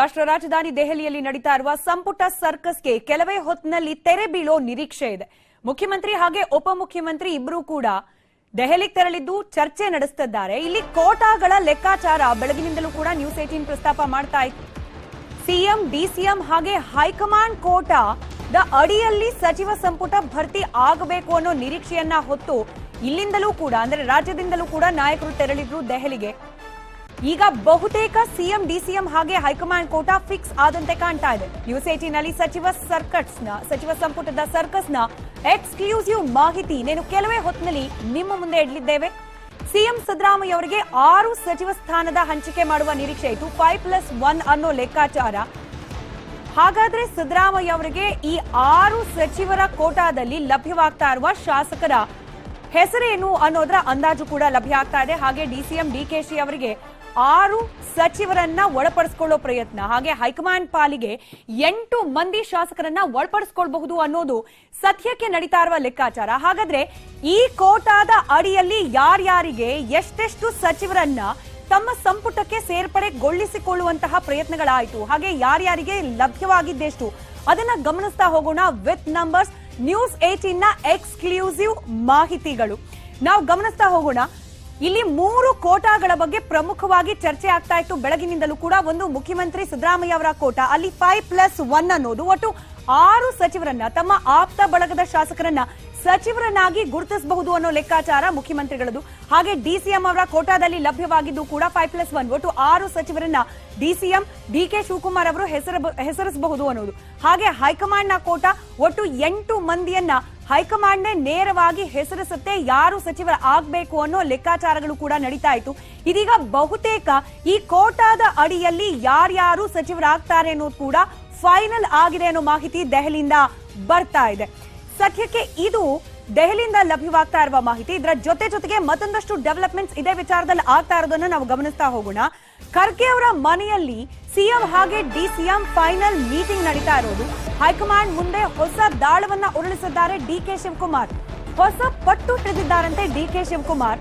ರಾಷ್ಟ್ರ ರಾಜಧಾನಿ ದೆಹಲಿಯಲ್ಲಿ ನಡೀತಾ ಇರುವ ಸಂಪುಟ ಸರ್ಕಸ್ಗೆ ಕೆಲವೇ ಹೊತ್ತಿನಲ್ಲಿ ತೆರೆ ಬೀಳೋ ನಿರೀಕ್ಷೆ ಇದೆ. ಮುಖ್ಯಮಂತ್ರಿ ಹಾಗೆ ಉಪಮುಖ್ಯಮಂತ್ರಿ ಇಬ್ಬರೂ ಕೂಡ ದೆಹಲಿಗೆ ತೆರಳಿದ್ದು ಚರ್ಚೆ ನಡೆಸುತ್ತಿದ್ದಾರೆ. ಇಲ್ಲಿ ಕೋಟಾಗಳ ಲೆಕ್ಕಾಚಾರ ಬೆಳಗಿನಿಂದಲೂ ಕೂಡ ನ್ಯೂಸ್ 18 ಪ್ರಸ್ತಾಪ ಮಾಡ್ತಾ ಇತ್ತು. ಸಿಎಂ, ಡಿಸಿಎಂ ಹಾಗೆ ಹೈಕಮಾಂಡ್ ಕೋಟಾದ ಅಡಿಯಲ್ಲಿ ಸಚಿವ ಸಂಪುಟ ಭರ್ತಿ ಆಗಬೇಕು ಅನ್ನೋ ನಿರೀಕ್ಷೆಯನ್ನ ಹೊತ್ತು ಇಲ್ಲಿಂದಲೂ ಕೂಡ ಅಂದ್ರೆ ರಾಜ್ಯದಿಂದಲೂ ಕೂಡ ನಾಯಕರು ತೆರಳಿದ್ರು ದೆಹಲಿಗೆ. ಈಗ ಬಹುತೇಕ ಸಿಎಂ, ಡಿಸಿಎಂ ಹಾಗೆ ಹೈಕಮಾಂಡ್ ಕೋಟಾ ಫಿಕ್ಸ್ ಆದಂತೆ ಕಾಣ್ತಾ ಇದೆ. ನ್ಯೂಸ್ 18 ನಲ್ಲಿ ಸಚಿವ ಸಂಪುಟದ ಸರ್ಕಸ್ನ ಎಕ್ಸ್ಕ್ಲೂಸಿವ್ ಮಾಹಿತಿ ಇನ್ನೇನು ಕೆಲವೇ ಹೊತ್ತಿನಲ್ಲಿ ನಿಮ್ಮ ಮುಂದೆ ಇಡಲಿದ್ದೇವೆ. ಸಿಎಂ ಸಿದ್ದರಾಮಯ್ಯ ಅವರಿಗೆ 6 ಸಚಿವ ಸ್ಥಾನದ ಹಂಚಿಕೆ ಮಾಡುವ ನಿರೀಕ್ಷೆ ಇತ್ತು. 5+1 ಅನ್ನೋ ಲೆಕ್ಕಾಚಾರ. ಹಾಗಾದ್ರೆ ಸಿದ್ದರಾಮಯ್ಯ ಅವರಿಗೆ ಈ 6 ಸಚಿವರ ಕೋಟಾದಲ್ಲಿ ಲಭ್ಯವಾಗ್ತಾ ಇರುವ ಶಾಸಕರ ಹೆಸರೇನು ಅನ್ನೋದರ ಅಂದಾಜು ಕೂಡ ಲಭ್ಯ ಆಗ್ತಾ ಇದೆ. ಹಾಗೆ ಡಿಸಿಎಂ ಡಿಕೆಶಿ ಅವರಿಗೆ 6 ಸಚಿವರನ್ನ ಒಳಪಡಿಸಿಕೊಳ್ಳೋ ಪ್ರಯತ್ನ, ಹಾಗೆ ಹೈಕಮಾಂಡ್ ಪಾಲಿಗೆ 8 ಮಂದಿ ಶಾಸಕರನ್ನ ಒಳಪಡಿಸಿಕೊಳ್ಳಬಹುದು ಅನ್ನೋದು ಸದ್ಯಕ್ಕೆ ನಡೀತಾ ಇರುವ ಲೆಕ್ಕಾಚಾರ. ಹಾಗಾದ್ರೆ ಈ ಕೋಟಾದ ಅಡಿಯಲ್ಲಿ ಯಾರ್ಯಾರಿಗೆ ಎಷ್ಟೆಷ್ಟು ಸಚಿವರನ್ನ ತಮ್ಮ ಸಂಪುಟಕ್ಕೆ ಸೇರ್ಪಡೆಗೊಳಿಸಿಕೊಳ್ಳುವಂತಹ ಪ್ರಯತ್ನಗಳಾಯಿತು, ಹಾಗೆ ಯಾರ್ಯಾರಿಗೆ ಲಭ್ಯವಾಗಿದ್ದೆಷ್ಟು ಅದನ್ನ ಗಮನಿಸ್ತಾ ಹೋಗೋಣ ವಿತ್ ನಂಬರ್ಸ್. ನ್ಯೂಸ್ 18 ನ ಎಕ್ಸ್ಕ್ಲೂಸಿವ್ ಮಾಹಿತಿಗಳು ನಾವು ಗಮನಿಸ್ತಾ ಹೋಗೋಣ. ಇಲ್ಲಿ 3 ಕೋಟಾಗಳ ಬಗ್ಗೆ ಪ್ರಮುಖವಾಗಿ ಚರ್ಚೆ ಆಗ್ತಾ ಇತ್ತು ಬೆಳಗಿನಿಂದಲೂ ಕೂಡ. ಒಂದು ಮುಖ್ಯಮಂತ್ರಿ ಸಿದ್ದರಾಮಯ್ಯ ಅವರ ಕೋಟಾ, ಅಲ್ಲಿ 5+1 ಅನ್ನೋದು ಒಟ್ಟು 6 ಸಚಿವರನ್ನ, ತಮ್ಮ ಆಪ್ತ ಬಳಗದ ಶಾಸಕರನ್ನ ಸಚಿವರನ್ನಾಗಿ ಗುರುತಿಸಬಹುದು ಅನ್ನೋ ಲೆಕ್ಕಾಚಾರ ಮುಖ್ಯಮಂತ್ರಿಗಳದು. ಹಾಗೆ ಡಿಸಿಎಂ ಅವರ ಕೋಟಾದಲ್ಲಿ ಲಭ್ಯವಾಗಿದ್ದು ಕೂಡ 5+1 ಒಟ್ಟು 6 ಸಚಿವರನ್ನ ಡಿಸಿಎಂ ಡಿಕೆ ಶಿವಕುಮಾರ್ ಅವರು ಹೆಸರಿಸಬಹುದು ಅನ್ನೋದು. ಹಾಗೆ ಹೈಕಮಾಂಡ್ ನ ಕೋಟಾ ಒಟ್ಟು 8 ಮಂದಿಯನ್ನ ಹೈಕಮಾಂಡ್ ನೇರವಾಗಿ ಹೆಸರಿಸುತ್ತೆ, ಯಾರು ಸಚಿವರ ಆಗ್ಬೇಕು ಅನ್ನೋ ಲೆಕ್ಕಾಚಾರಗಳು ಕೂಡ ನಡೀತಾ ಇತ್ತು. ಇದೀಗ ಬಹುತೇಕ ಈ ಕೋಟಾದ ಅಡಿಯಲ್ಲಿ ಯಾರ್ಯಾರು ಸಚಿವರಾಗ್ತಾರೆ ಅನ್ನೋದು ಕೂಡ ಫೈನಲ್ ಆಗಿದೆ ಅನ್ನೋ ಮಾಹಿತಿ ದೆಹಲಿಯಿಂದ ಬರ್ತಾ ಇದೆ. ಸದ್ಯಕ್ಕೆ ಇದು ದೆಹಲಿಯಿಂದ ಲಭ್ಯವಾಗ್ತಾ ಇರುವ ಮಾಹಿತಿ. ಇದರ ಜೊತೆಗೆ ಮತ್ತೊಂದಷ್ಟು ಡೆವಲಪ್ಮೆಂಟ್ಸ್ ಇದೇ ವಿಚಾರದಲ್ಲಿ ಆಗ್ತಾ ಇರೋದನ್ನ ನಾವು ಗಮನಿಸ್ತಾ ಹೋಗೋಣ. ಖರ್ಗೆ ಅವರ ಮನೆಯಲ್ಲಿ ಸಿಎಂ ಹಾಗೆ ಡಿಸಿಎಂ ಫೈನಲ್ ಮೀಟಿಂಗ್ ನಡೀತಾ ಇರೋದು. ಹೈಕಮಾಂಡ್ ಮುಂದೆ ಹೊಸ ದಾಳವನ್ನ ಉರುಳಿಸಿದ್ದಾರೆ ಡಿಕೆ ಶಿವಕುಮಾರ್. ಹೊಸ ಪಟ್ಟು ಹಿಡಿದಿದ್ದಾರಂತೆ ಡಿಕೆ ಶಿವಕುಮಾರ್.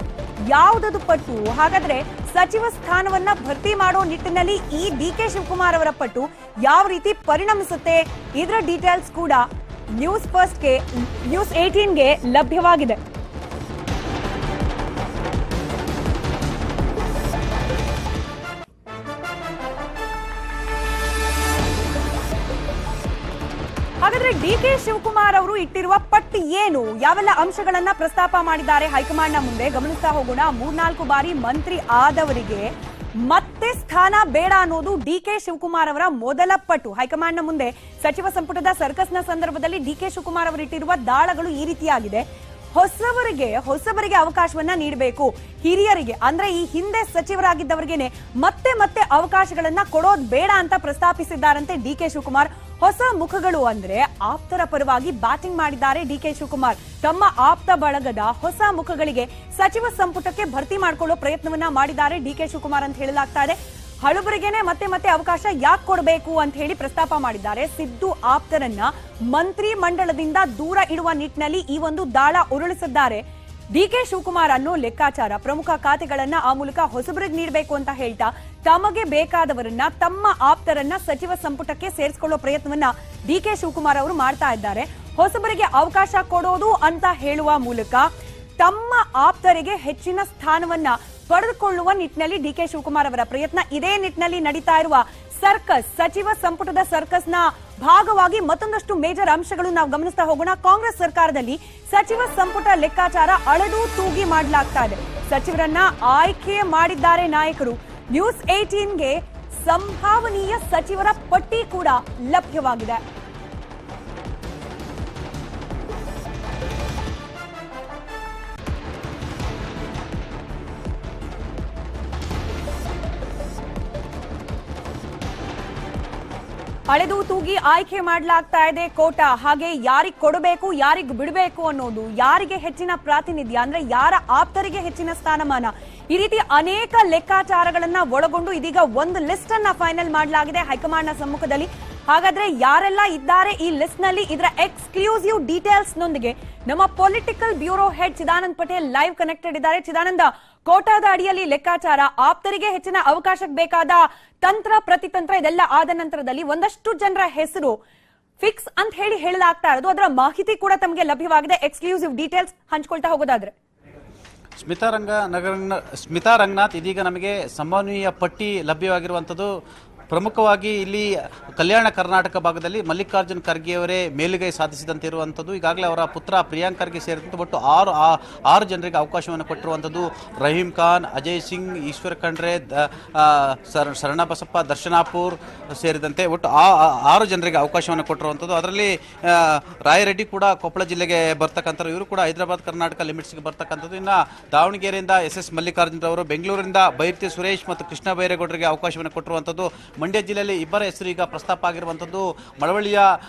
ಯಾವುದದು ಪಟ್ಟು? ಹಾಗಾದ್ರೆ ಸಚಿವ ಸ್ಥಾನವನ್ನ ಭರ್ತಿ ಮಾಡೋ ನಿಟ್ಟಿನಲ್ಲಿ ಈ ಡಿಕೆ ಶಿವಕುಮಾರ್ ಅವರ ಪಟ್ಟು ಯಾವ ರೀತಿ ಪರಿಣಮಿಸುತ್ತೆ, ಇದರ ಡೀಟೇಲ್ಸ್ ಕೂಡ ನ್ಯೂಸ್ 18ಗೆ ಲಭ್ಯವಾಗಿದೆ. ಹಾಗಾದ್ರೆ ಡಿಕೆ ಶಿವಕುಮಾರ್ ಅವರು ಇಟ್ಟಿರುವ ಪಟ್ಟಿ ಏನು, ಯಾವೆಲ್ಲ ಅಂಶಗಳನ್ನ ಪ್ರಸ್ತಾಪ ಮಾಡಿದ್ದಾರೆ ಹೈಕಮಾಂಡ್ ನ ಮುಂದೆ ಗಮನಿಸ್ತಾ ಹೋಗೋಣ. 3-4 ಬಾರಿ ಮಂತ್ರಿ ಆದವರಿಗೆ ಮತ್ತೆ ಸ್ಥಾನ ಬೇಡ ಅನ್ನೋದು ಡಿಕೆ ಶಿವಕುಮಾರ್ ಅವರ ಮೊದಲ ಪಟ್ಟು. ಹೈಕಮಾಂಡ್ ನ ಮುಂದೆ ಸಚಿವ ಸಂಪುಟದ ಸರ್ಕಸ್ನ ಸಂದರ್ಭದಲ್ಲಿ ಡಿಕೆ ಶಿವಕುಮಾರ್ ಅವರು ಇಟ್ಟಿರುವ ದಾಳಗಳು ಈ ರೀತಿಯಾಗಿದೆ. ಹೊಸಬರಿಗೆ ಅವಕಾಶವನ್ನ ನೀಡಬೇಕು, ಹಿರಿಯರಿಗೆ ಅಂದ್ರೆ ಈ ಹಿಂದೆ ಸಚಿವರಾಗಿದ್ದವರಿಗೇನೆ ಮತ್ತೆ ಅವಕಾಶಗಳನ್ನ ಕೊಡೋದು ಬೇಡ ಅಂತ ಪ್ರಸ್ತಾಪಿಸಿದ್ದಾರಂತೆ ಡಿಕೆ ಶಿವಕುಮಾರ್. ಹೊಸ ಮುಖಗಳು ಅಂದ್ರೆ ಆಪ್ತರ ಪರವಾಗಿ ಬ್ಯಾಟಿಂಗ್ ಮಾಡಿದ್ದಾರೆ ಡಿಕೆ ಶಿವಕುಮಾರ್. ತಮ್ಮ ಆಪ್ತ ಬಳಗದ ಹೊಸ ಮುಖಗಳಿಗೆ ಸಚಿವ ಸಂಪುಟಕ್ಕೆ ಭರ್ತಿ ಮಾಡಿಕೊಳ್ಳೋ ಪ್ರಯತ್ನವನ್ನ ಮಾಡಿದ್ದಾರೆ ಡಿಕೆ ಶಿವಕುಮಾರ್ ಅಂತ ಹೇಳಲಾಗ್ತಾ ಇದೆ. ಹಳುಬರಿಗೇನೆ ಮತ್ತೆ ಅವಕಾಶ ಯಾಕೆ ಕೊಡಬೇಕು ಅಂತ ಹೇಳಿ ಪ್ರಸ್ತಾಪ ಮಾಡಿದ್ದಾರೆ. ಸಿದ್ದು ಆಪ್ತರನ್ನ ಮಂತ್ರಿ ಮಂಡಲದಿಂದ ದೂರ ಇಡುವ ನಿಟ್ಟಿನಲ್ಲಿ ಈ ಒಂದು ದಾಳ ಉರುಳಿಸಿದ್ದಾರೆ ಡಿಕೆ ಶಿವಕುಮಾರ್ ಅನ್ನೋ ಲೆಕ್ಕಾಚಾರ. ಪ್ರಮುಖ ಖಾತೆಗಳನ್ನ ಆ ಮೂಲಕ ಹೊಸಬರಿಗೆ ನೀಡಬೇಕು ಅಂತ ಹೇಳ್ತಾ ತಮಗೆ ಬೇಕಾದವರನ್ನ, ತಮ್ಮ ಆಪ್ತರನ್ನ ಸಚಿವ ಸಂಪುಟಕ್ಕೆ ಸೇರಿಸಿಕೊಳ್ಳೋ ಪ್ರಯತ್ನವನ್ನ ಡಿಕೆ ಶಿವಕುಮಾರ್ ಅವರು ಮಾಡ್ತಾ ಇದ್ದಾರೆ. ಹೊಸಬರಿಗೆ ಅವಕಾಶ ಕೊಡೋದು ಅಂತ ಹೇಳುವ ಮೂಲಕ ತಮ್ಮ ಆಪ್ತರಿಗೆ ಹೆಚ್ಚಿನ ಸ್ಥಾನವನ್ನ ಪಡೆದುಕೊಳ್ಳುವ ನಿಟ್ಟಿನಲ್ಲಿ ಡಿಕೆ ಶಿವಕುಮಾರ್ ಅವರ ಪ್ರಯತ್ನ. ಇದೇ ನಿಟ್ಟಿನಲ್ಲಿ ನಡೀತಾ ಇರುವ ಸರ್ಕಸ್, ಸಚಿವ ಸಂಪುಟದ ಸರ್ಕಸ್ನ ಭಾಗವಾಗಿ ಮತ್ತೊಂದಷ್ಟು ಮೇಜರ್ ಅಂಶಗಳು ನಾವು ಗಮನಿಸ್ತಾ ಹೋಗೋಣ. ಕಾಂಗ್ರೆಸ್ ಸರ್ಕಾರದಲ್ಲಿ ಸಚಿವ ಸಂಪುಟ ಲೆಕ್ಕಾಚಾರ ಅಳೆದು ತೂಗಿ ಮಾಡಲಾಗ್ತಾ ಇದೆ. ಸಚಿವರನ್ನ ಆಯ್ಕೆ ಮಾಡಿದ್ದಾರೆ ನಾಯಕರು. ನ್ಯೂಸ್ 18ಗೆ ಸಂಭಾವನೀಯ ಸಚಿವರ ಪಟ್ಟಿ ಕೂಡ ಲಭ್ಯವಾಗಿದೆ. ಅಳೆದು ತೂಗಿ ಆಯ್ಕೆ ಮಾಡಲಾಗ್ತಾ ಇದೆ ಕೋಟಾ. ಹಾಗೆ ಯಾರಿಗೆ ಕೊಡಬೇಕು, ಯಾರಿಗೆ ಬಿಡಬೇಕು ಅನ್ನೋದು, ಯಾರಿಗೆ ಹೆಚ್ಚಿನ ಪ್ರಾತಿನಿಧ್ಯ ಅಂದ್ರೆ ಯಾರ ಆಪ್ತರಿಗೆ ಹೆಚ್ಚಿನ ಸ್ಥಾನಮಾನ, ಈ ರೀತಿ ಅನೇಕ ಲೆಕ್ಕಾಚಾರಗಳನ್ನ ಒಳಗೊಂಡು ಇದೀಗ ಒಂದು ಲಿಸ್ಟ್ ಅನ್ನ ಫೈನಲ್ ಮಾಡಲಾಗಿದೆ ಹೈಕಮಾಂಡ್ ನ ಸಮ್ಮುಖದಲ್ಲಿ. ಹಾಗಾದ್ರೆ ಯಾರೆಲ್ಲ ಇದ್ದಾರೆ ಈ ಲಿಸ್ಟ್ ನಲ್ಲಿ, ಇದರ ಎಕ್ಸ್ಕ್ಲೂಸಿವ್ ಡೀಟೇಲ್ಸ್ ನೊಂದಿಗೆ ನಮ್ಮ political bureau head Chidanand Patel live connected ಇದ್ದಾರೆ. ಚಿದಾನಂದ, ಕೋಟಾದ ಅಡಿಯಲ್ಲಿ ಲೆಕ್ಕಾಚಾರ, ಆಪ್ತರಿಗೆ ಹೆಚ್ಚಿನ ಅವಕಾಶಕ್ಕೆ ಬೇಕಾದ ತಂತ್ರ ಪ್ರತಿತಂತ್ರ ಇದೆಲ್ಲ ಆದ ನಂತರದಲ್ಲಿ ಒಂದಷ್ಟು ಜನರ ಹೆಸರು ಫಿಕ್ಸ್ ಅಂತ ಹೇಳಲಾಗ್ತಾ ಇರೋದು. ಅದರ ಮಾಹಿತಿ ಕೂಡ ತಮಗೆ ಲಭ್ಯವಾಗಿದೆ. ಎಕ್ಸ್ಕ್ಲೂಸಿವ್ ಡೀಟೇಲ್ಸ್ ಹಂಚ್ಕೊಳ್ತಾ ಹೋಗೋದಾದ್ರೆ ಸ್ಮಿತಾ ರಂಗನಾಥ್, ಇದೀಗ ನಮಗೆ ಸಂಭವನೀಯ ಪಟ್ಟಿ ಲಭ್ಯವಾಗಿರುವಂಥದ್ದು. ಪ್ರಮುಖವಾಗಿ ಇಲ್ಲಿ ಕಲ್ಯಾಣ ಕರ್ನಾಟಕ ಭಾಗದಲ್ಲಿ ಮಲ್ಲಿಕಾರ್ಜುನ್ ಖರ್ಗೆ ಅವರೇ ಮೇಲುಗೈ ಸಾಧಿಸಿದಂತಿರುವಂಥದ್ದು. ಈಗಾಗಲೇ ಅವರ ಪುತ್ರ ಪ್ರಿಯಾಂಕ್ ಖರ್ಗೆ ಸೇರಿದಂತೆ ಒಟ್ಟು ಆರು ಜನರಿಗೆ ಅವಕಾಶವನ್ನು ಕೊಟ್ಟಿರುವಂಥದ್ದು. ರಹೀಂ ಖಾನ್, ಅಜಯ್ ಸಿಂಗ್, ಈಶ್ವರ್ ಖಂಡ್ರೆ, ಶರಣಬಸಪ್ಪ ದರ್ಶನಾಪುರ್ ಸೇರಿದಂತೆ ಒಟ್ಟು ಆರು ಜನರಿಗೆ ಅವಕಾಶವನ್ನು ಕೊಟ್ಟಿರುವಂಥದ್ದು. ಅದರಲ್ಲಿ ರಾಯರೆಡ್ಡಿ ಕೂಡ ಕೊಪ್ಪಳ ಜಿಲ್ಲೆಗೆ ಬರ್ತಕ್ಕಂಥವ್ರು, ಇವರು ಕೂಡ ಹೈದರಾಬಾದ್ ಕರ್ನಾಟಕ ಲಿಮಿಟ್ಸ್ಗೆ ಬರ್ತಕ್ಕಂಥದ್ದು. ಇನ್ನು ದಾವಣಗೆರೆಯಿಂದ ಎಸ್ ಮಲ್ಲಿಕಾರ್ಜುನ್ ಅವರು, ಬೆಂಗಳೂರಿನಿಂದ ಬೈರ್ತಿ ಸುರೇಶ್ ಮತ್ತು ಕೃಷ್ಣ ಬೈರೇಗೌಡರಿಗೆ ಅವಕಾಶವನ್ನು ಕೊಟ್ಟಿರುವಂಥದ್ದು. ಮಂಡ್ಯ ಜಿಲ್ಲೆಯಲ್ಲಿ ಇಬ್ಬರ ಹೆಸರು ಈಗ ಪ್ರಸ್ತಾಪ ಆಗಿರುವಂಥದ್ದು. ಮಳವಳ್ಳಿಯ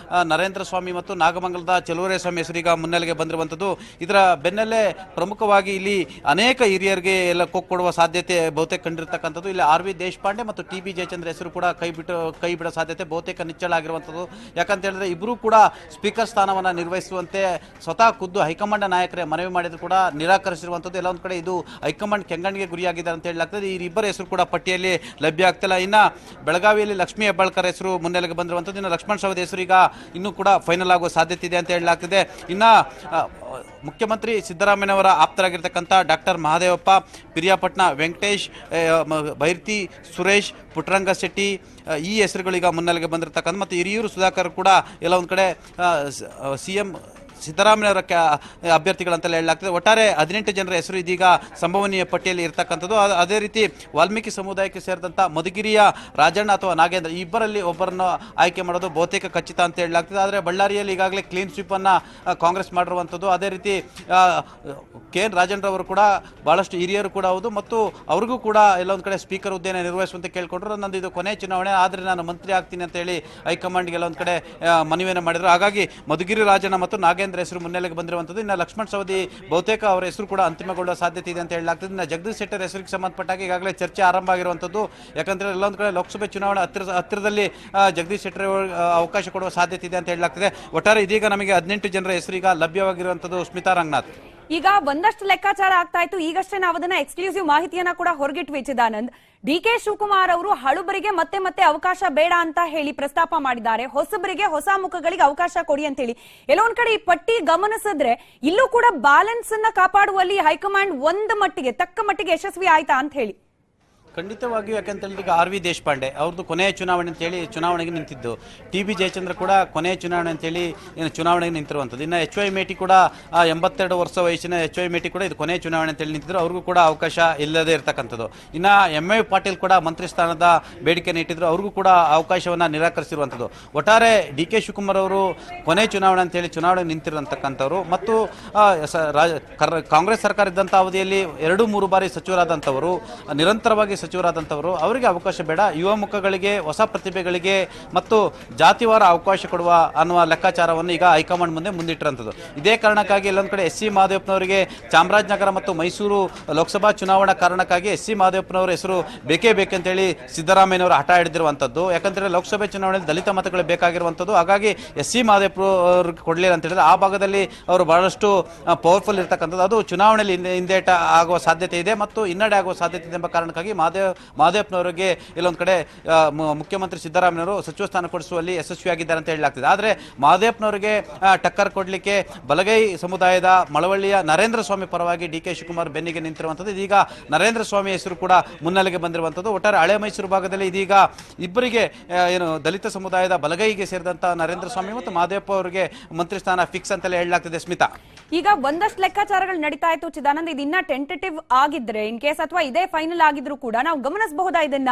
ನರೇಂದ್ರ ಸ್ವಾಮಿ ಮತ್ತು ನಾಗಮಂಗಲದ ಚಲುವರೇಸ್ವಾಮಿ ಹೆಸರು ಈಗ ಮುನ್ನೆಲೆಗೆ ಬಂದಿರುವಂಥದ್ದು. ಇದರ ಬೆನ್ನಲ್ಲೇ ಪ್ರಮುಖವಾಗಿ ಇಲ್ಲಿ ಅನೇಕ ಹಿರಿಯರಿಗೆ ಎಲ್ಲ ಕೊಡುವ ಸಾಧ್ಯತೆ ಬಹುತೇಕ ಕಂಡಿರ್ತಕ್ಕಂಥದ್ದು. ಇಲ್ಲಿ ಆರ್ ವಿ ದೇಶಪಾಂಡೆ ಮತ್ತು ಟಿ ಬಿ ಜಯಚಂದ್ರ ಹೆಸರು ಕೂಡ ಕೈ ಬಿಡೋ ಸಾಧ್ಯತೆ ಬಹುತೇಕ ನಿಚ್ಚಳ ಆಗಿರುವಂಥದ್ದು. ಯಾಕಂತ ಹೇಳಿದ್ರೆ ಇಬ್ಬರು ಕೂಡ ಸ್ಪೀಕರ್ ಸ್ಥಾನವನ್ನು ನಿರ್ವಹಿಸುವಂತೆ ಸ್ವತಃ ಖುದ್ದು ಹೈಕಮಾಂಡ್ ನಾಯಕರೇ ಮನವಿ ಮಾಡಿದ್ರು ಕೂಡ ನಿರಾಕರಿಸಿರುವಂಥದ್ದು. ಎಲ್ಲ ಒಂದು ಕಡೆ ಇದು ಹೈಕಮಾಂಡ್ ಕೆಂಗಣ್ಣಿಗೆ ಗುರಿಯಾಗಿದೆ ಅಂತ ಹೇಳಲಾಗ್ತದೆ. ಈ ಇಬ್ಬರ ಹೆಸರು ಕೂಡ ಪಟ್ಟಿಯಲ್ಲಿ ಲಭ್ಯ ಆಗ್ತಿಲ್ಲ. ಇನ್ನು ಬೆಳಗಾವಿಯಲ್ಲಿ ಲಕ್ಷ್ಮೀ ಹೆಬ್ಬಾಳ್ಕರ್ ಹೆಸರು ಮುನ್ನೆಲೆಗೆ ಬಂದಿರುವಂಥದ್ದು. ಇನ್ನು ಲಕ್ಷ್ಮಣ್ ಸವದಿ ಹೆಸರು ಈಗ ಇನ್ನೂ ಕೂಡ ಫೈನಲ್ ಆಗುವ ಸಾಧ್ಯತೆ ಇದೆ ಅಂತ ಹೇಳಲಾಗ್ತಿದೆ. ಇನ್ನು ಮುಖ್ಯಮಂತ್ರಿ ಸಿದ್ದರಾಮಯ್ಯನವರ ಆಪ್ತರಾಗಿರ್ತಕ್ಕಂಥ ಡಾಕ್ಟರ್ ಮಹದೇವಪ್ಪ, ಪಿರಿಯಾಪಟ್ನ ವೆಂಕಟೇಶ್, ಬೈರ್ತಿ ಸುರೇಶ್, ಪುಟ್ಟರಂಗ ಶೆಟ್ಟಿ ಈ ಹೆಸರುಗಳು ಈಗ ಮುನ್ನೆಲೆಗೆ ಬಂದಿರತಕ್ಕಂಥ ಮತ್ತು ಹಿರಿಯೂರು ಸುಧಾಕರ್ ಕೂಡ ಎಲ್ಲ ಒಂದು ಕಡೆ ಸಿಎಂ ಸಿದ್ದರಾಮಯ್ಯವರ ಅಭ್ಯರ್ಥಿಗಳಂತೆಲ್ಲ ಹೇಳಲಾಗ್ತದೆ. ಒಟ್ಟಾರೆ 18 ಜನರ ಹೆಸರು ಇದೀಗ ಸಂಭವನೀಯ ಪಟ್ಟಿಯಲ್ಲಿ ಇರತಕ್ಕಂಥದ್ದು. ಅದೇ ರೀತಿ ವಾಲ್ಮೀಕಿ ಸಮುದಾಯಕ್ಕೆ ಸೇರಿದಂಥ ಮಧುಗಿರಿಯ ರಾಜಣ್ಣ ಅಥವಾ ನಾಗೇಂದ್ರ ಈ ಇಬ್ಬರಲ್ಲಿ ಒಬ್ಬರನ್ನು ಆಯ್ಕೆ ಮಾಡೋದು ಬಹುತೇಕ ಖಚಿತ ಅಂತ ಹೇಳಲಾಗ್ತದೆ. ಆದರೆ ಬಳ್ಳಾರಿಯಲ್ಲಿ ಈಗಾಗಲೇ ಕ್ಲೀನ್ ಸ್ವೀಪ್ ಅನ್ನು ಕಾಂಗ್ರೆಸ್ ಮಾಡಿರುವಂಥದ್ದು. ಅದೇ ರೀತಿ ಕೆ ಎನ್ ರಾಜೇಂದ್ರ ಅವರು ಕೂಡ ಬಹಳಷ್ಟು ಹಿರಿಯರು ಕೂಡ ಹೌದು ಮತ್ತು ಅವ್ರಿಗೂ ಕೂಡ ಎಲ್ಲೊಂದು ಕಡೆ ಸ್ಪೀಕರ್ ಹುದ್ದೆಯನ್ನು ನಿರ್ವಹಿಸುವಂತೆ ಕೇಳ್ಕೊಂಡ್ರು. ನಂದು ಇದು ಕೊನೆ ಚುನಾವಣೆ, ಆದರೆ ನಾನು ಮಂತ್ರಿ ಆಗ್ತೀನಿ ಅಂತ ಹೇಳಿ ಹೈಕಮಾಂಡ್ಗೆ ಎಲ್ಲೊಂದು ಕಡೆ ಮನವಿಯನ್ನು ಮಾಡಿದರು. ಹಾಗಾಗಿ ಮಧುಗಿರಿ ರಾಜಣ್ಣ ಮತ್ತು ನಾಗೇಂದ್ರ ಹೆಸರು ಮುನ್ನೆಲೆಗೆ ಬಂದಿರುವಂಥದ್ದು. ಇನ್ನು ಲಕ್ಷ್ಮಣ್ ಸವದಿ ಬಹುತೇಕ ಅವರ ಹೆಸರು ಕೂಡ ಅಂತಿಮಗೊಳ್ಳುವ ಸಾಧ್ಯತೆ ಇದೆ ಅಂತ ಹೇಳಲಾಗ್ತದೆ. ಇನ್ನು ಜಗದೀಶ್ ಶೆಟ್ಟರ್ ಹೆಸರಿಗೆ ಸಂಬಂಧಪಟ್ಟಾಗ ಈಗಾಗಲೇ ಚರ್ಚೆ ಆರಂಭ ಆಗಿರುವಂಥದ್ದು. ಯಾಕಂದ್ರೆ ಎಲ್ಲೊಂದು ಕಡೆ ಲೋಕಸಭೆ ಚುನಾವಣೆ ಹತ್ತಿರದಲ್ಲಿ ಜಗದೀಶ್ ಶೆಟ್ಟರ್ ಅವಕಾಶ ಕೊಡುವ ಸಾಧ್ಯತೆ ಇದೆ ಅಂತ ಹೇಳಲಾಗ್ತದೆ. ಒಟ್ಟಾರೆ ಇದೀಗ ನಮಗೆ 18 ಜನರ ಹೆಸರು ಈಗ ಲಭ್ಯವಾಗಿರುವಂಥದ್ದು. ಸ್ಮಿತಾ ರಂಗನಾಥ್, ಈಗ ಒಂದಷ್ಟು ಲೆಕ್ಕಾಚಾರ ಆಗ್ತಾ ಇತ್ತು. ಈಗಷ್ಟೇ ನಾವು ಅದನ್ನ ಎಕ್ಸ್ಕ್ಲೂಸಿವ್ ಮಾಹಿತಿಯನ್ನ ಕೂಡ ಹೊರಗಿಟ್ವಿ. ಚಿದಾನಂದ್, ಡಿ.ಕೆ. ಶಿವಕುಮಾರ್ ಅವರು ಹಳುಬರಿಗೆ ಮತ್ತೆ ಅವಕಾಶ ಬೇಡ ಅಂತ ಹೇಳಿ ಪ್ರಸ್ತಾಪ ಮಾಡಿದ್ದಾರೆ. ಹೊಸಬರಿಗೆ, ಹೊಸ ಮುಖಗಳಿಗೆ ಅವಕಾಶ ಕೊಡಿ ಅಂತ ಹೇಳಿ. ಎಲ್ಲೊಂದ್ ಕಡೆ ಈ ಪಟ್ಟಿ ಗಮನಿಸಿದ್ರೆ ಇಲ್ಲೂ ಕೂಡ ಬ್ಯಾಲೆನ್ಸ್ ಅನ್ನ ಕಾಪಾಡುವಲ್ಲಿ ಹೈಕಮಾಂಡ್ ತಕ್ಕ ಮಟ್ಟಿಗೆ ಯಶಸ್ವಿ ಆಯ್ತಾ ಅಂತ ಹೇಳಿ. ಖಂಡಿತವಾಗಿಯೂ. ಯಾಕಂತ ಹೇಳಿದ್ರೆ ಈಗ ಆರ್ ವಿ ದೇಶಪಾಂಡೆ ಅವ್ರದ್ದು ಕೊನೆಯ ಚುನಾವಣೆ ಅಂತೇಳಿ ಚುನಾವಣೆಗೆ ನಿಂತಿದ್ದು. ಟಿ ಬಿ ಜಯಚಂದ್ರ ಕೂಡ ಕೊನೆಯ ಚುನಾವಣೆ ಅಂತೇಳಿ ಚುನಾವಣೆಗೆ ನಿಂತಿರುವಂಥದ್ದು. ಇನ್ನು ಎಚ್ ವೈ ಮೇಟಿ ಕೂಡ 82 ವರ್ಷ ವಯಸ್ಸಿನ ಎಚ್ ವೈ ಮೇಟಿ ಕೂಡ ಇದು ಕೊನೆಯ ಚುನಾವಣೆ ಅಂತೇಳಿ ನಿಂತಿದ್ರು. ಅವ್ರಿಗೂ ಕೂಡ ಅವಕಾಶ ಇಲ್ಲದೆ ಇರತಕ್ಕಂಥದ್ದು. ಇನ್ನು ಎಂ.ವೈ. ಪಾಟೀಲ್ ಕೂಡ ಮಂತ್ರಿ ಸ್ಥಾನದ ಬೇಡಿಕೆಯನ್ನು ಇಟ್ಟಿದ್ರು. ಅವ್ರಿಗೂ ಕೂಡ ಅವಕಾಶವನ್ನು ನಿರಾಕರಿಸಿರುವಂಥದ್ದು. ಒಟ್ಟಾರೆ ಡಿ.ಕೆ. ಶಿವಕುಮಾರ್ ಅವರು ಕೊನೆ ಚುನಾವಣೆ ಅಂತೇಳಿ ಚುನಾವಣೆ ನಿಂತಿರತಕ್ಕಂಥವ್ರು ಮತ್ತು ಕಾಂಗ್ರೆಸ್ ಸರ್ಕಾರ ಇದ್ದಂಥ ಅವಧಿಯಲ್ಲಿ 2-3 ಬಾರಿ ಸಚಿವರಾದಂಥವರು, ನಿರಂತರವಾಗಿ ಸಚಿವರಾದಂಥವರು, ಅವರಿಗೆ ಅವಕಾಶ ಬೇಡ, ಯುವ ಮುಖಗಳಿಗೆ, ಹೊಸ ಪ್ರತಿಭೆಗಳಿಗೆ ಮತ್ತು ಜಾತಿವಾರ ಅವಕಾಶ ಕೊಡುವ ಅನ್ನುವ ಲೆಕ್ಕಾಚಾರವನ್ನು ಈಗ ಹೈಕಮಾಂಡ್ ಮುಂದಿಟ್ಟಿರುವಂಥದ್ದು. ಇದೇ ಕಾರಣಕ್ಕಾಗಿ ಎಲ್ಲೊಂದು ಕಡೆ ಎಸ್ ಸಿ ಮಹದೇವಪ್ಪನವರಿಗೆ ಚಾಮರಾಜನಗರ ಮತ್ತು ಮೈಸೂರು ಲೋಕಸಭಾ ಚುನಾವಣಾ ಕಾರಣಕ್ಕಾಗಿ ಎಸ್ ಸಿ ಮಹದೇವಪ್ಪನವರ ಹೆಸರು ಬೇಕೇ ಬೇಕಂತೇಳಿ ಸಿದ್ದರಾಮಯ್ಯನವರು ಹಠ ಹಿಡಿದಿರುವಂಥದ್ದು. ಯಾಕಂದರೆ ಲೋಕಸಭೆ ಚುನಾವಣೆಯಲ್ಲಿ ದಲಿತ ಮತಗಳು ಬೇಕಾಗಿರುವಂಥದ್ದು. ಹಾಗಾಗಿ ಎಸ್ ಸಿ ಮಹದೇವಪ್ಪನವ್ರಿಗೆ ಕೊಡಲಿಲ್ಲ ಅಂತ ಹೇಳಿದ್ರೆ ಆ ಭಾಗದಲ್ಲಿ ಅವರು ಬಹಳಷ್ಟು ಪವರ್ಫುಲ್ ಇರ್ತಕ್ಕಂಥದ್ದು. ಅದು ಚುನಾವಣೆಯಲ್ಲಿ ಹಿಂದೇಟ ಆಗುವ ಸಾಧ್ಯತೆ ಇದೆ ಮತ್ತು ಹಿನ್ನಡೆ ಆಗುವ ಸಾಧ್ಯತೆ ಇದೆ ಎಂಬ ಕಾರಣಕ್ಕಾಗಿ ಮಹದೇವಪ್ಪನವರಿಗೆ ಇಲ್ಲೊಂದು ಕಡೆ ಮುಖ್ಯಮಂತ್ರಿ ಸಿದ್ದರಾಮಯ್ಯವರು ಸಚಿವ ಸ್ಥಾನ ಕೊಡಿಸುವಲ್ಲಿ ಯಶಸ್ವಿಯಾಗಿದ್ದಾರೆ ಅಂತ ಹೇಳಲಾಗ್ತದೆ. ಆದರೆ ಮಹದೇವಪ್ಪನವರಿಗೆ ಟಕ್ಕರ್ ಕೊಡಲಿಕ್ಕೆ ಬಲಗೈ ಸಮುದಾಯದ ಮಳವಳ್ಳಿಯ ನರೇಂದ್ರ ಸ್ವಾಮಿ ಪರವಾಗಿ ಡಿ.ಕೆ. ಶಿವಕುಮಾರ್ ಬೆನ್ನಿಗೆ ನಿಂತಿರುವಂಥದ್ದು. ಇದೀಗ ನರೇಂದ್ರ ಸ್ವಾಮಿ ಹೆಸರು ಕೂಡ ಮುನ್ನೆಲೆಗೆ ಬಂದಿರುವಂಥದ್ದು. ಒಟ್ಟಾರೆ ಹಳೆ ಮೈಸೂರು ಭಾಗದಲ್ಲಿ ಇದೀಗ ಇಬ್ಬರಿಗೆ ದಲಿತ ಸಮುದಾಯದ ಬಲಗೈಗೆ ಸೇರಿದಂಥ ನರೇಂದ್ರ ಸ್ವಾಮಿ ಮತ್ತು ಮಹದೇವಪ್ಪ ಅವರಿಗೆ ಮಂತ್ರಿ ಸ್ಥಾನ ಫಿಕ್ಸ್ ಅಂತೆಲ್ಲ ಹೇಳಲಾಗ್ತದೆ. ಸ್ಮಿತಾ, ಈಗ ಒಂದಷ್ಟು ಲೆಕ್ಕಾಚಾರಗಳು ನಡೀತಾ ಇತ್ತು ಚಿದಾನಂದ್. ಇದನ್ನ ಟೆಂಟೇಟಿವ್ ಆಗಿದ್ರೆ ಇನ್ ಕೇಸ್ ಅಥವಾ ಇದೇ ಫೈನಲ್ ಆಗಿದ್ರು ಕೂಡ ನಾವು ಗಮನಿಸಬಹುದಾ ಇದನ್ನ?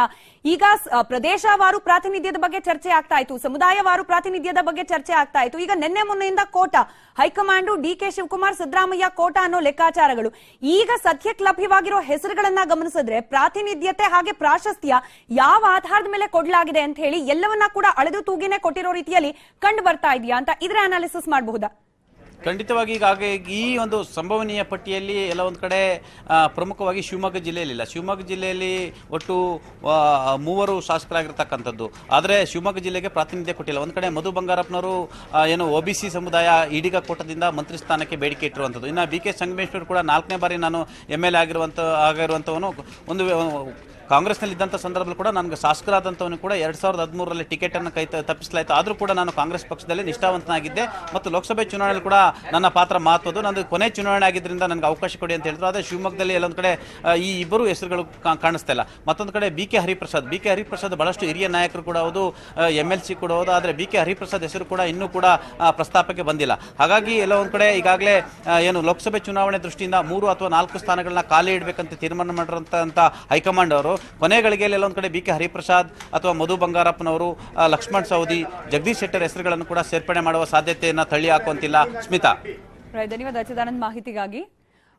ಈಗ ಪ್ರದೇಶವಾರು ಪ್ರಾತಿನಿಧ್ಯದ ಬಗ್ಗೆ ಚರ್ಚೆ ಆಗ್ತಾ ಇತ್ತು, ಸಮುದಾಯವಾರು ಪ್ರಾತಿನಿಧ್ಯದ ಬಗ್ಗೆ ಚರ್ಚೆ ಆಗ್ತಾ ಇತ್ತು. ಈಗ ನಿನ್ನೆ ಮೊನ್ನೆಯಿಂದ ಕೋಟಾ, ಹೈಕಮಾಂಡ್ ಡಿ.ಕೆ. ಶಿವಕುಮಾರ್, ಸಿದ್ದರಾಮಯ್ಯ ಕೋಟಾ ಅನ್ನೋ ಲೆಕ್ಕಾಚಾರಗಳು. ಈಗ ಸದ್ಯಕ್ಕೆ ಲಭ್ಯವಾಗಿರೋ ಹೆಸರುಗಳನ್ನ ಗಮನಿಸಿದ್ರೆ ಪ್ರಾತಿನಿಧ್ಯತೆ ಹಾಗೆ ಪ್ರಾಶಸ್ತ್ಯ ಯಾವ ಆಧಾರದ ಮೇಲೆ ಕೊಡಲಾಗಿದೆ ಅಂತ ಹೇಳಿ ಎಲ್ಲವನ್ನ ಕೂಡ ಅಳೆದು ತೂಗಿನೇ ಕೊಟ್ಟಿರೋ ರೀತಿಯಲ್ಲಿ ಕಂಡು ಬರ್ತಾ ಇದೆಯಾ ಅಂತ ಇದ್ರೆ ಅನಾಲಿಸಿಸ್ ಮಾಡಬಹುದಾ? ಖಂಡಿತವಾಗಿ ಈ ಒಂದು ಸಂಭವನೀಯ ಪಟ್ಟಿಯಲ್ಲಿ ಎಲ್ಲ ಒಂದು ಕಡೆ ಪ್ರಮುಖವಾಗಿ ಶಿವಮೊಗ್ಗ ಜಿಲ್ಲೆಯಲ್ಲಿಲ್ಲ. ಶಿವಮೊಗ್ಗ ಜಿಲ್ಲೆಯಲ್ಲಿ ಒಟ್ಟು 3 ಶಾಸಕರಾಗಿರ್ತಕ್ಕಂಥದ್ದು. ಆದರೆ ಶಿವಮೊಗ್ಗ ಜಿಲ್ಲೆಗೆ ಪ್ರಾತಿನಿಧ್ಯ ಕೊಟ್ಟಿಲ್ಲ. ಒಂದು ಕಡೆ ಮಧು ಬಂಗಾರಪ್ಪನವರು ಏನು OBC ಸಮುದಾಯ ಈಡಿಗ ಕೋಟದಿಂದ ಮಂತ್ರಿ ಸ್ಥಾನಕ್ಕೆ ಬೇಡಿಕೆ ಇಟ್ಟಿರುವಂಥದ್ದು. ಇನ್ನು BK ಸಂಗಮೇಶ್ವರ್ ಕೂಡ 4ನೇ ಬಾರಿ ನಾನು MLA ಆಗಿರುವಂಥವನು. ಒಂದು ಕಾಂಗ್ರೆಸ್ನಲ್ಲಿ ಇದ್ದಂಥ ಸಂದರ್ಭದಲ್ಲಿ ಕೂಡ ನನಗೆ ಶಾಸಕರಾದಂಥವನು ಕೂಡ 2013ರಲ್ಲಿ ಟಿಕೆಟನ್ನು ತಪ್ಪಿಸಲಾಯಿತು. ಆದರೂ ಕೂಡ ನಾನು ಕಾಂಗ್ರೆಸ್ ಪಕ್ಷದಲ್ಲಿ ನಿಷ್ಠಾವಂತನಾಗಿದ್ದೆ ಮತ್ತು ಲೋಕಸಭೆ ಚುನಾವಣೆಯಲ್ಲಿ ಕೂಡ ನನ್ನ ಪಾತ್ರ ಮಹತ್ವದ್ದು. ನಂದು ಕೊನೆ ಚುನಾವಣೆ ಆಗಿದ್ದರಿಂದ ನನಗೆ ಅವಕಾಶ ಕೊಡಿ ಅಂತ ಹೇಳಿದ್ರು. ಆದರೆ ಶಿವಮೊಗ್ಗದಲ್ಲಿ ಎಲ್ಲೊಂದು ಕಡೆ ಈ ಇಬ್ಬರು ಹೆಸರುಗಳು ಕಾಣಿಸ್ತಾ ಇಲ್ಲ. ಮತ್ತೊಂದು ಕಡೆ BK ಹರಿಪ್ರಸಾದ್ ಬಹಳಷ್ಟು ಹಿರಿಯ ನಾಯಕರು ಕೂಡ ಹೌದು, MLC ಕೂಡ ಹೌದು. ಆದರೆ BK ಹರಿಪ್ರಸಾದ್ ಹೆಸರು ಕೂಡ ಇನ್ನೂ ಕೂಡ ಪ್ರಸ್ತಾಪಕ್ಕೆ ಬಂದಿಲ್ಲ. ಹಾಗಾಗಿ ಎಲ್ಲ ಒಂದು ಕಡೆ ಈಗಾಗಲೇ ಏನು ಲೋಕಸಭೆ ಚುನಾವಣೆ ದೃಷ್ಟಿಯಿಂದ 3 ಅಥವಾ 4 ಸ್ಥಾನಗಳನ್ನ ಖಾಲಿ ಇಡಬೇಕಂತ ತೀರ್ಮಾನ ಮಾಡಿರುವಂಥ ಹೈಕಮಾಂಡ್ ಅವರು ಕೊನೆ ಗಳಿಗೆಯಲ್ಲಿ ಎಲ್ಲೊಂದು ಕಡೆ BK ಹರಿಪ್ರಸಾದ್ ಅಥವಾ ಮಧು ಬಂಗಾರಪ್ಪನವರು, ಲಕ್ಷ್ಮಣ್ ಸವದಿ, ಜಗದೀಶ್ ಶೆಟ್ಟರ್ ಹೆಸರುಗಳನ್ನು ಕೂಡ ಸೇರ್ಪಡೆ ಮಾಡುವ ಸಾಧ್ಯತೆಯನ್ನು ತಳ್ಳಿ ಹಾಕುವಂತಿಲ್ಲ. ಸ್ಮಿತಾ, ಧನ್ಯವಾದ ಅಚ್ಯುತಾನಂದ್ ಮಾಹಿತಿಗಾಗಿ.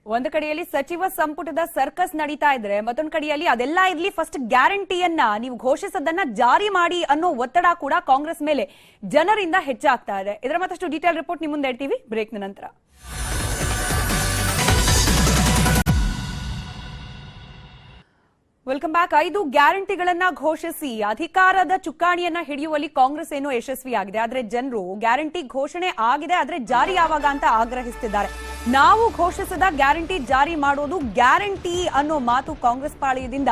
ಒಂದು ಕಡೆಯಲ್ಲಿ ಸಚಿವ ಸಂಪುಟದ ಸರ್ಕಸ್ ನಡೀತಾ ಇದ್ರೆ, ಮತ್ತೊಂದು ಕಡೆಯಲ್ಲಿ ಅದೆಲ್ಲ ಇರ್ಲಿ, ಫಸ್ಟ್ ಗ್ಯಾರಂಟಿಯನ್ನ ನೀವು ಘೋಷಿಸದನ್ನ ಜಾರಿ ಮಾಡಿ ಅನ್ನೋ ಒತ್ತಡ ಕೂಡ ಕಾಂಗ್ರೆಸ್ ಮೇಲೆ ಜನರಿಂದ ಹೆಚ್ಚಾಗ್ತಾ ಇದೆ. ಇದರ ಮತ್ತಷ್ಟು ಡೀಟೇಲ್ ರಿಪೋರ್ಟ್ ನಿಮ್ಮ ಮುಂದೆ ಇಡ್ತೀವಿ ಬ್ರೇಕ್ನ ನಂತರ. Welcome back. 5 ಗ್ಯಾರಂಟಿಗಳನ್ನ ಘೋಷಿಸಿ ಅಧಿಕಾರದ ಚುಕ್ಕಾಣಿಯನ್ನ ಹಿಡಿಯುವಲ್ಲಿ ಕಾಂಗ್ರೆಸ್ ಏನೋ ಯಶಸ್ವಿಯಾಗಿದೆ. ಆದ್ರೆ ಜನರು ಗ್ಯಾರಂಟಿ ಘೋಷಣೆ ಆಗಿದೆ, ಆದ್ರೆ ಜಾರಿ ಯಾವಾಗ ಅಂತ ಆಗ್ರಹಿಸುತ್ತಿದ್ದಾರೆ. ನಾವು ಘೋಷಿಸಿದ ಗ್ಯಾರಂಟಿ ಜಾರಿ ಮಾಡೋದು ಗ್ಯಾರಂಟಿ ಅನ್ನೋ ಮಾತು ಕಾಂಗ್ರೆಸ್ ಪಾಳೆಯದಿಂದ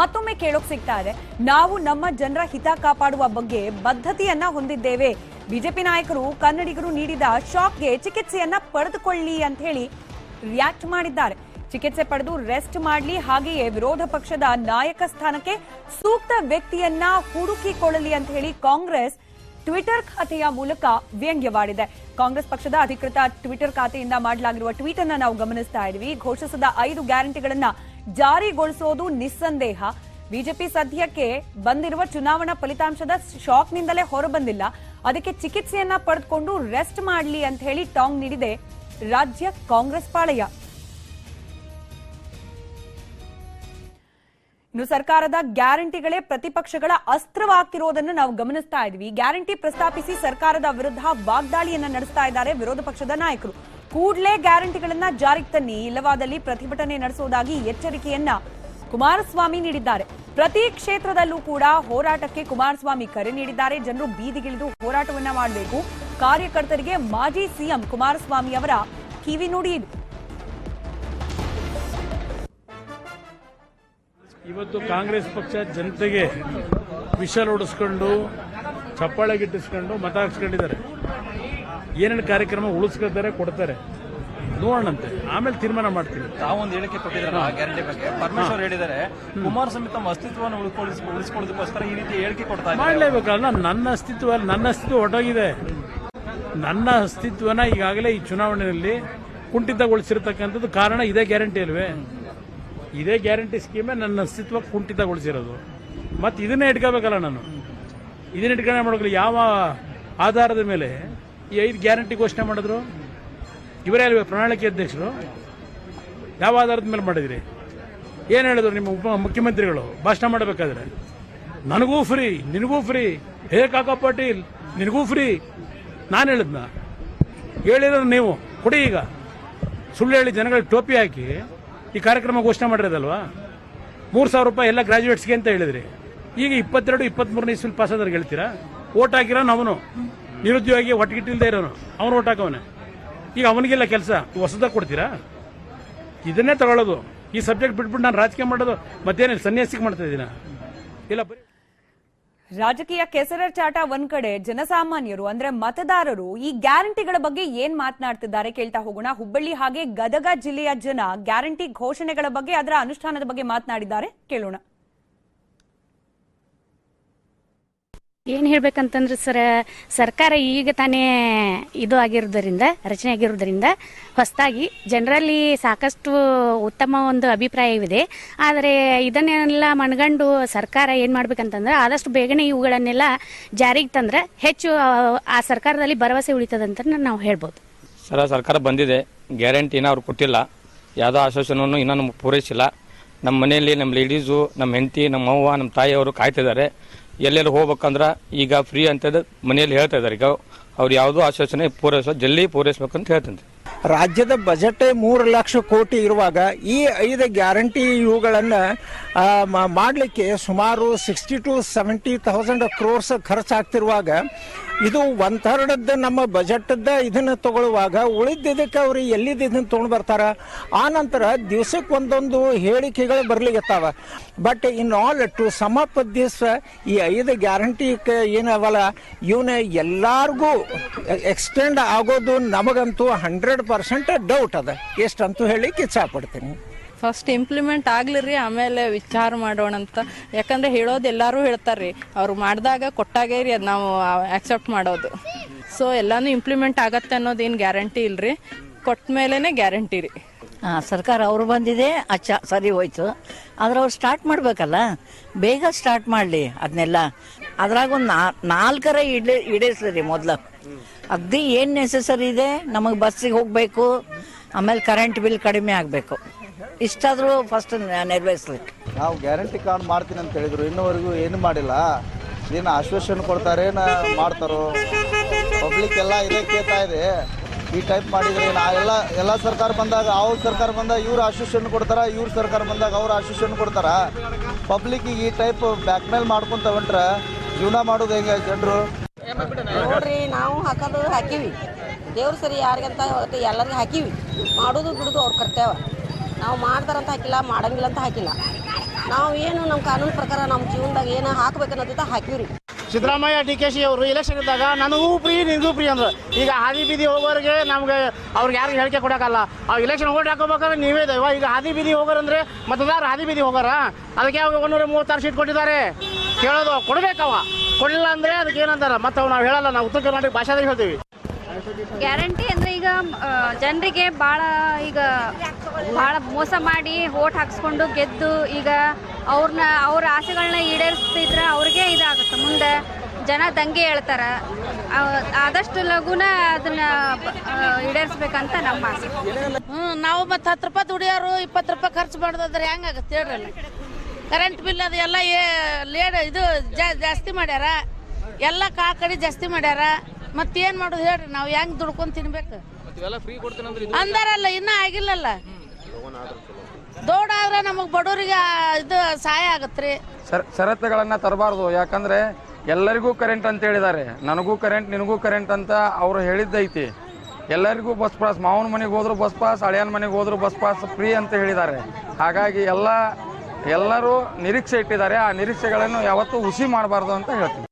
ಮತ್ತೊಮ್ಮೆ ಕೇಳೋಕ್ ಸಿಗ್ತಾ ಇದೆ. ನಾವು ನಮ್ಮ ಜನರ ಹಿತ ಕಾಪಾಡುವ ಬಗ್ಗೆ ಬದ್ಧತೆಯನ್ನ ಹೊಂದಿದ್ದೇವೆ. ಬಿಜೆಪಿ ನಾಯಕರು ಕನ್ನಡಿಗರು ನೀಡಿದ ಶಾಕ್ಗೆ ಚಿಕಿತ್ಸೆಯನ್ನ ಪಡೆದುಕೊಳ್ಳಿ ಅಂತ ಹೇಳಿ ರಿಯಾಕ್ಟ್ ಮಾಡಿದ್ದಾರೆ. ಚಿಕಿತ್ಸೆ ಪಡೆದು ರೆಸ್ಟ್ ಮಾಡಲಿ, ಹಾಗೆಯೇ ವಿರೋಧ ಪಕ್ಷದ ನಾಯಕ ಸ್ಥಾನಕ್ಕೆ ಸೂಕ್ತ ವ್ಯಕ್ತಿಯನ್ನ ಹುಡುಕಿಕೊಳ್ಳಲಿ ಅಂತ ಹೇಳಿ ಕಾಂಗ್ರೆಸ್ ಟ್ವಿಟರ್ ಖಾತೆಯ ಮೂಲಕ ವ್ಯಂಗ್ಯವಾಡಿದೆ. ಕಾಂಗ್ರೆಸ್ ಪಕ್ಷದ ಅಧಿಕೃತ ಟ್ವಿಟರ್ ಖಾತೆಯಿಂದ ಮಾಡಲಾಗಿರುವ ಟ್ವೀಟ್ ಅನ್ನ ನಾವು ಗಮನಿಸ್ತಾ ಇದ್ವಿ. ಘೋಷಿಸಿದ 5 ಗ್ಯಾರಂಟಿಗಳನ್ನ ಜಾರಿಗೊಳಿಸೋದು ನಿಸ್ಸಂದೇಹ. ಬಿಜೆಪಿ ಸದ್ಯಕ್ಕೆ ಬಂದಿರುವ ಚುನಾವಣಾ ಫಲಿತಾಂಶದ ಶಾಕ್ನಿಂದಲೇ ಹೊರಬಂದಿಲ್ಲ. ಅದಕ್ಕೆ ಚಿಕಿತ್ಸೆಯನ್ನ ಪಡೆದುಕೊಂಡು ರೆಸ್ಟ್ ಮಾಡಲಿ ಅಂತ ಹೇಳಿ ಟಾಂಗ್ ನೀಡಿದೆ ರಾಜ್ಯ ಕಾಂಗ್ರೆಸ್ ಪಾಳೆಯ. ಇನ್ನು ಸರ್ಕಾರದ ಗ್ಯಾರಂಟಿಗಳೇ ಪ್ರತಿಪಕ್ಷಗಳ ಅಸ್ತ್ರವಾಗ್ತಿರೋದನ್ನು ನಾವು ಗಮನಿಸ್ತಾ ಇದ್ವಿ. ಗ್ಯಾರಂಟಿ ಪ್ರಸ್ತಾಪಿಸಿ ಸರ್ಕಾರದ ವಿರುದ್ಧ ವಾಗ್ದಾಳಿಯನ್ನ ನಡೆಸ್ತಾ ಇದ್ದಾರೆ ವಿರೋಧ ಪಕ್ಷದ ನಾಯಕರು. ಕೂಡಲೇ ಗ್ಯಾರಂಟಿಗಳನ್ನ ಜಾರಿಗೆ ತನ್ನಿ, ಇಲ್ಲವಾದಲ್ಲಿ ಪ್ರತಿಭಟನೆ ನಡೆಸುವುದಾಗಿ ಎಚ್ಚರಿಕೆಯನ್ನ ಕುಮಾರಸ್ವಾಮಿ ನೀಡಿದ್ದಾರೆ. ಪ್ರತಿ ಕ್ಷೇತ್ರದಲ್ಲೂ ಕೂಡ ಹೋರಾಟಕ್ಕೆ ಕುಮಾರಸ್ವಾಮಿ ಕರೆ ನೀಡಿದ್ದಾರೆ. ಜನರು ಬೀದಿಗಿಳಿದು ಹೋರಾಟವನ್ನ ಮಾಡಬೇಕು. ಕಾರ್ಯಕರ್ತರಿಗೆ ಮಾಜಿ ಸಿಎಂ ಕುಮಾರಸ್ವಾಮಿ ಅವರ ಕಿವಿ ನುಡಿ ಇದು. ಇವತ್ತು ಕಾಂಗ್ರೆಸ್ ಪಕ್ಷ ಜನತೆಗೆ ವಿಷಲ್ ಹೊಡಿಸ್ಕೊಂಡು ಚಪ್ಪಾಳೆ ಗಿಟ್ಟಿಸ್ಕೊಂಡು ಮತ ಹಾಕ್ಸ್ಕೊಂಡಿದ್ದಾರೆ. ಏನೇನು ಕಾರ್ಯಕ್ರಮ ಉಳಿಸ್ಕೊಳ್ತಾರೆ, ಕೊಡ್ತಾರೆ, ನೋಡೋಣಂತೆ, ಆಮೇಲೆ ತೀರ್ಮಾನ ಮಾಡ್ತೀವಿ. ತಾವೊಂದು ಹೇಳಿಕೆ ಕೊಟ್ಟಿದ್ದಾರೆ ಗ್ಯಾರಂಟಿ ಬಗ್ಗೆ. ಪರಮೇಶ್ವರ್ ಹೇಳಿದ್ದಾರೆ ಕುಮಾರಸ್ವಾಮಿ ತಮ್ಮ ಅಸ್ತಿತ್ವವನ್ನು ಉಳಿಸ್ಕೊಳ್ಳೋದಕ್ಕೋಸ್ಕರ ಈ ರೀತಿ ಹೇಳಿಕೆ ಕೊಡ್ತಾ ಇದ್ದಾರೆ. ಮಾಡಲೇಬೇಕಲ್ಲ, ನನ್ನ ಅಸ್ತಿತ್ವ ಹೊರಟೋಗಿದೆ. ನನ್ನ ಅಸ್ತಿತ್ವನ ಈಗಾಗಲೇ ಈ ಚುನಾವಣೆಯಲ್ಲಿ ಕುಂಠಿತಗೊಳಿಸಿರ್ತಕ್ಕಂಥದ್ದು ಕಾರಣ ಇದೇ ಗ್ಯಾರಂಟಿ ಅಲ್ವೇ? ಇದೇ ಗ್ಯಾರಂಟಿ ಸ್ಕೀಮೇ ನನ್ನ ಅಸ್ತಿತ್ವ ಕುಂಠಿತಗೊಳಿಸಿರೋದು. ಮತ್ತೆ ಇದನ್ನೇ ಇಟ್ಕೋಬೇಕಲ್ಲ ನಾನು. ಇದನ್ನ ಇಟ್ಕೊಂಡೆ ಮಾಡೋಕೆ ಯಾವ ಆಧಾರದ ಮೇಲೆ ಈ 5 ಗ್ಯಾರಂಟಿ ಘೋಷಣೆ ಮಾಡಿದ್ರು? ಇವರೇ ಅಲ್ವೇ ಪ್ರಣಾಳಿಕೆ ಅಧ್ಯಕ್ಷರು? ಯಾವ ಆಧಾರದ ಮೇಲೆ ಮಾಡಿದ್ರಿ? ಏನು ಹೇಳಿದ್ರು ನಿಮ್ಮ ಉಪ ಮುಖ್ಯಮಂತ್ರಿಗಳು ಭಾಷಣ ಮಾಡಬೇಕಾದ್ರೆ? ನನಗೂ ಫ್ರೀ, ನಿನಗೂ ಫ್ರೀ, ಹೇ ಕಾಕಾ ಪಾಟೀಲ್ ನಿನಗೂ ಫ್ರೀ. ನಾನು ಹೇಳಿದ್ನ? ಹೇಳಿರೋದು ನೀವು ಕೊಡಿ. ಈಗ ಸುಳ್ಳು ಹೇಳಿ ಜನಗಳಿಗೆ ಟೋಪಿ ಹಾಕಿ ಈ ಕಾರ್ಯಕ್ರಮ ಘೋಷಣೆ ಮಾಡಿರೋದಲ್ವಾ? 3,000 ರೂಪಾಯಿ ಎಲ್ಲ ಗ್ರಾಜುಯೇಟ್ಸ್ಗೆ ಅಂತ ಹೇಳಿದ್ರಿ. ಈಗ 22-23 ಇಸ್ವಿಲ್ ಪಾಸ್ ಆದ್ರೆ ಹೇಳ್ತೀರಾ? ಓಟ್ ಹಾಕಿರೋನು ಅವನು, ನಿರುದ್ಯೋಗಿ ಒಟ್ಟಗಿಟ್ಟಿಲ್ದೇ ಇರೋನು ಅವನು ಓಟ್ ಹಾಕವನೆ. ಈಗ ಅವನಿಗೆಲ್ಲ ಕೆಲಸ ಹೊಸದಾಗ ಕೊಡ್ತೀರಾ? ಇದನ್ನೇ ತಗೊಳ್ಳೋದು. ಈ ಸಬ್ಜೆಕ್ಟ್ ಬಿಟ್ಬಿಟ್ಟು ನಾನು ರಾಜಕೀಯ ಮಾಡೋದು ಮತ್ತೇನಿಲ್ಲ, ಸನ್ಯಾಸಿಗೆ ಮಾಡ್ತಾ ಇದ್ದೀನ ಇಲ್ಲ. ರಾಜಕೀಯ ಕೆಸರಚಾಟ ಒಂದ್ ಕಡೆ, ಜನಸಾಮಾನ್ಯರು ಅಂದ್ರೆ ಮತದಾರರು ಈ ಗ್ಯಾರಂಟಿಗಳ ಬಗ್ಗೆ ಏನ್ ಮಾತನಾಡ್ತಿದ್ದಾರೆ ಕೇಳ್ತಾ ಹೋಗೋಣ. ಹುಬ್ಬಳ್ಳಿ ಹಾಗೆ ಗದಗ ಜಿಲ್ಲೆಯ ಜನ ಗ್ಯಾರಂಟಿ ಘೋಷಣೆಗಳ ಬಗ್ಗೆ, ಅದರ ಅನುಷ್ಠಾನದ ಬಗ್ಗೆ ಮಾತನಾಡಿದ್ದಾರೆ, ಕೇಳೋಣ. ಏನ್ ಹೇಳ್ಬೇಕಂತಂದ್ರೆ ಸರ್, ಸರ್ಕಾರ ಈಗ ತಾನೇ ಇದು ಆಗಿರೋದ್ರಿಂದ, ರಚನೆ ಆಗಿರೋದ್ರಿಂದ ಹೊಸದಾಗಿ ಜನರಲ್ಲಿ ಸಾಕಷ್ಟು ಉತ್ತಮ ಒಂದು ಅಭಿಪ್ರಾಯವಿದೆ. ಆದರೆ ಇದನ್ನೆಲ್ಲ ಮನಗಂಡು ಸರ್ಕಾರ ಏನ್ ಮಾಡ್ಬೇಕಂತಂದ್ರೆ ಆದಷ್ಟು ಬೇಗನೆ ಇವುಗಳನ್ನೆಲ್ಲ ಜಾರಿಗೆ ತಂದ್ರೆ ಹೆಚ್ಚು ಆ ಸರ್ಕಾರದಲ್ಲಿ ಭರವಸೆ ಉಳಿತದಂತ ನಾವು ಹೇಳ್ಬೋದು. ಸರ್ಕಾರ ಬಂದಿದೆ, ಗ್ಯಾರಂಟಿನ ಅವ್ರು ಕೊಟ್ಟಿಲ್ಲ, ಯಾವುದೋ ಆಶ್ವಾಸನವನ್ನು ಇನ್ನೂ ನಮ್ಗೆ ಪೂರೈಸಿಲ್ಲ. ನಮ್ಮ ಮನೆಯಲ್ಲಿ ನಮ್ಮ ಲೇಡೀಸು, ನಮ್ಮ ಹೆಂಡತಿ, ನಮ್ಮ ಅವ್ವ, ನಮ್ಮ ತಾಯಿಯವರು ಕಾಯ್ತಿದ್ದಾರೆ. ಎಲ್ಲೆಲ್ಲಿ ಹೋಗ್ಬೇಕಂದ್ರೆ ಈಗ ಫ್ರೀ ಅಂತದ್ದು ಮನೆಯಲ್ಲಿ ಹೇಳ್ತಾ ಇದ್ದಾರೆ. ಈಗ ಅವ್ರು ಯಾವುದೋ ಆಶ್ವಾಸನೆ ಜಲ್ದಿ ಪೂರೈಸಬೇಕಂತ ಹೇಳ್ತೀನಿ. ರಾಜ್ಯದ ಬಜೆಟ್ 3 ಲಕ್ಷ ಕೋಟಿ ಇರುವಾಗ ಈ 5 ಗ್ಯಾರಂಟಿ ಇವುಗಳನ್ನು ಮಾಡಲಿಕ್ಕೆ ಸುಮಾರು 60 to 70,000 crores ಖರ್ಚಾಗ್ತಿರುವಾಗ ಇದು 1/3 ನಮ್ಮ ಬಜೆಟ್ದ ಇದನ್ನು ತಗೊಳ್ಳುವಾಗ ಉಳಿದಿದ್ದಕ್ಕೆ ಅವ್ರು ಎಲ್ಲಿದ್ದು ಇದನ್ನು ತೊಗೊಂಡು ಬರ್ತಾರ. ಆ ನಂತರ ದಿವಸಕ್ಕೆ ಒಂದೊಂದು ಹೇಳಿಕೆಗಳು ಬರ್ಲಿಕ್ಕತ್ತಾವ. But in all to sum up this ಈ 5 ಗ್ಯಾರಂಟಿ ಏನವಲ್ಲ ಇವನ್ನ ಎಲ್ಲಾರ್ಗೂ ಎಕ್ಸ್ಟೆಂಡ್ ಆಗೋದು ನಮಗಂತೂ 100% ಡೌಟ್ ಅದ. ಎಷ್ಟಂತೂ ಹೇಳಿಕ್ಕೆ ಇಚ್ಛಾಪಡ್ತೀನಿ. ಫಸ್ಟ್ ಇಂಪ್ಲಿಮೆಂಟ್ ಆಗ್ಲಿರಿ, ಆಮೇಲೆ ವಿಚಾರ ಮಾಡೋಣ ಅಂತ. ಯಾಕಂದ್ರೆ ಹೇಳೋದು ಎಲ್ಲರೂ ಹೇಳ್ತಾರ್ರಿ, ಅವ್ರು ಮಾಡಿದಾಗ ಕೊಟ್ಟಾಗೇ ರೀ ಅದು ನಾವು ಆಕ್ಸೆಪ್ಟ್ ಮಾಡೋದು. ಸೊ ಎಲ್ಲಾನು ಇಂಪ್ಲಿಮೆಂಟ್ ಆಗತ್ತೆ ಅನ್ನೋದೇನು ಗ್ಯಾರಂಟಿ ಇಲ್ರಿ, ಕೊಟ್ಟ ಮೇಲೆನೆ ಗ್ಯಾರಂಟಿ ರೀ. ಸರ್ಕಾರ ಅವ್ರು ಬಂದಿದೆ ಅಚ್ಚ ಸರಿ ಹೋಯ್ತು, ಆದ್ರೆ ಅವ್ರು ಸ್ಟಾರ್ಟ್ ಮಾಡ್ಬೇಕಲ್ಲ, ಬೇಗ ಸ್ಟಾರ್ಟ್ ಮಾಡಲಿ ಅದನ್ನೆಲ್ಲ. ಅದ್ರಾಗ ಒಂದು 4 ಈಡೇರಿಸ್ರಿ ಮೊದಲು. ಅಗ್ದಿ ಏನು ನೆಸೆಸರಿ ಇದೆ, ನಮಗೆ ಬಸ್ಸಿಗೆ ಹೋಗಬೇಕು, ಆಮೇಲೆ ಕರೆಂಟ್ ಬಿಲ್ ಕಡಿಮೆ ಆಗಬೇಕು, ಇಷ್ಟಾದರೂ ಫಸ್ಟ್ ನೆರವೇರಿಸ್ಲಿಕ್ಕೆ. ನಾವು ಗ್ಯಾರಂಟಿ ಕಾರ್ಡ್ ಮಾಡ್ತೀನಿ ಅಂತ ಹೇಳಿದ್ರು, ಇನ್ನೂವರೆಗೂ ಏನು ಮಾಡಿಲ್ಲ. ಏನು ಆಶ್ವಾಸನೆ ಕೊಡ್ತಾರೆ ಮಾಡ್ತಾರೋ, ಪಬ್ಲಿಕ್ ಎಲ್ಲ ಇದೇ ಕೇಳ್ತಾ ಇದೆ. ಈ ಟೈಪ್ ಮಾಡಿದ್ರೆ ಎಲ್ಲ ಸರ್ಕಾರ ಬಂದಾಗ ಅವ್ರ ಸರ್ಕಾರ ಬಂದಾಗ ಇವ್ರು ಆಶ್ವಾಸನೆ ಕೊಡ್ತಾರ, ಇವ್ರ ಸರ್ಕಾರ ಬಂದಾಗ ಅವ್ರು ಆಶ್ವಾಸನೆ ಕೊಡ್ತಾರ. ಪಬ್ಲಿಕ್ಕಿಗೆ ಈ ಟೈಪ್ ಬ್ಯಾಕ್ ಮೇಲ್ ಮಾಡ್ಕೊಂತ ಹೊಂಟ್ರೆ ಜೀವನ ಮಾಡೋದು ಹೆಂಗೆ ಜನರು? ನೋಡ್ರಿ, ನಾವು ಹಾಕಿವಿ ದೇವ್ರ ಸರಿ ಯಾರಿಗಂತ ಎಲ್ಲರಿಗೂ ಹಾಕಿವಿ. ಮಾಡೋದು ಬಿಡೋದು ಅವ್ರ ಕರ್ತವ್ಯ. ನಾವು ಮಾಡ್ತಾರಂತ ಹಾಕಿಲ್ಲ, ಮಾಡಂಗಿಲ್ಲ ಅಂತ ಹಾಕಿಲ್ಲ. ನಾವು ಏನು ನಮ್ಮ ಕಾನೂನು ಪ್ರಕಾರ ನಮ್ಮ ಜೀವನದಾಗ ಏನು ಹಾಕ್ಬೇಕನ್ನೋದ ಹಾಕಿವ್ರಿ. ಸಿದ್ದರಾಮಯ್ಯ DKC ಅವರು ಎಲೆಕ್ಷನ್ ಇದ್ದಾಗ ನನಗೂ ಫ್ರೀ ನಿನಗೂ ಫ್ರೀ ಅಂದ್ರೆ, ಈಗ ಹಾದಿ ಬೀದಿ ಹೋಗೋರಿಗೆ ನಮ್ಗೆ ಅವ್ರಿಗೆ ಯಾರಿಗೆ ಹೇಳಿಕೆ ಕೊಡೋಕ್ಕಲ್ಲ. ಅವ್ರು ಎಲೆಕ್ಷನ್ ಓಟ್ ಹಾಕೋಬೇಕಾದ್ರೆ ನೀವೇ ದೈವ. ಈಗ ಹಾದಿ ಬೀದಿ ಹೋಗೋರಂದ್ರೆ ಮತದಾರ ಹಾದಿ ಬೀದಿ ಹೋಗೋರ, ಅದಕ್ಕೆ ಅವಾಗ 136 ಸೀಟ್ ಕೊಟ್ಟಿದ್ದಾರೆ. ಕೇಳೋದು ಕೊಡ್ಬೇಕವ, ಕೊಡಲಿಲ್ಲ ಅಂದ್ರೆ ಅದಕ್ಕೆ ಏನಂತಾರ ಮತ್ತೆ ನಾವು ಹೇಳಲ್ಲ, ನಾವು ಉತ್ತರ ಕರ್ನಾಟಕ ಭಾಷೆದಾಗ ಹೇಳ್ತೀವಿ. ಗ್ಯಾರಂಟಿ ಅಂದ್ರೆ ಈಗ ಜನರಿಗೆ ಭಾಳ ಮೋಸ ಮಾಡಿ ಓಟ್ ಹಾಕ್ಸ್ಕೊಂಡು ಗೆದ್ದು ಈಗ ಅವ್ರ ಆಸೆಗಳನ್ನ ಈಡೇರಿಸ್ತಿದ್ರೆ ಅವ್ರಿಗೆ ಇದಾಗುತ್ತೆ. ಮುಂದೆ ಜನ ದಂಗೆ ಹೇಳ್ತಾರ. ಆದಷ್ಟು ಲಘುನ ಅದನ್ನ ಈಡೇರಿಸ್ಬೇಕಂತ ನಮ್ಮ ಆಸೆ. ನಾವು ಮತ್ತೆ 10 ರೂಪಾಯಿ ದುಡಿಯೋರು 20 ರೂಪಾಯಿ ಖರ್ಚು ಮಾಡೋದಾದ್ರೆ ಹೆಂಗಾಗುತ್ತೆ ಹೇಳ್ರಲ್ಲ. ಕರೆಂಟ್ ಬಿಲ್ ಅದು ಎಲ್ಲ ಇದು ಜಾಸ್ತಿ ಮಾಡ್ಯಾರ, ಎಲ್ಲ ಕಡೆ ಜಾಸ್ತಿ ಮಾಡ್ಯಾರ. ಮತ್ತೇನ್ ಮಾಡೋದು ಹೇಳ್ರಿ, ನಾವು ಹೆಂಗ್ ದುಡ್ಕೊಂಡ್ ತಿನ್ಬೇಕು ಅಂದಾರಲ್ಲ, ಇನ್ನ ಆಗಿಲ್ಲಲ್ಲ. ದೊಡ್ಡಾದ್ರೆ ನಮಗ್ ಬಡವರಿಗೆ ಇದು ಸಹಾಯ ಆಗತ್ರಿ. ಷರತ್ತುಗಳನ್ನ ತರಬಾರ್ದು, ಯಾಕಂದ್ರೆ ಎಲ್ಲರಿಗೂ ಕರೆಂಟ್ ಅಂತ ಹೇಳಿದ್ದಾರೆ. ನನಗೂ ಕರೆಂಟ್, ನಿನಗೂ ಕರೆಂಟ್ ಅಂತ ಅವರು ಹೇಳಿದ್ದೈತಿ. ಎಲ್ಲರಿಗೂ ಬಸ್ ಪಾಸ್, ಮಾವನ ಮನೆಗೆ ಹೋದ್ರು ಬಸ್ ಪಾಸ್, ಅಳಿಯನ ಮನೆಗೆ ಹೋದ್ರು ಬಸ್ ಪಾಸ್ ಫ್ರೀ ಅಂತ ಹೇಳಿದ್ದಾರೆ. ಹಾಗಾಗಿ ಎಲ್ಲರೂ ನಿರೀಕ್ಷೆ ಇಟ್ಟಿದ್ದಾರೆ. ಆ ನಿರೀಕ್ಷೆಗಳನ್ನು ಯಾವತ್ತೂ ಹುಸಿ ಮಾಡಬಾರ್ದು ಅಂತ ಹೇಳ್ತೀನಿ.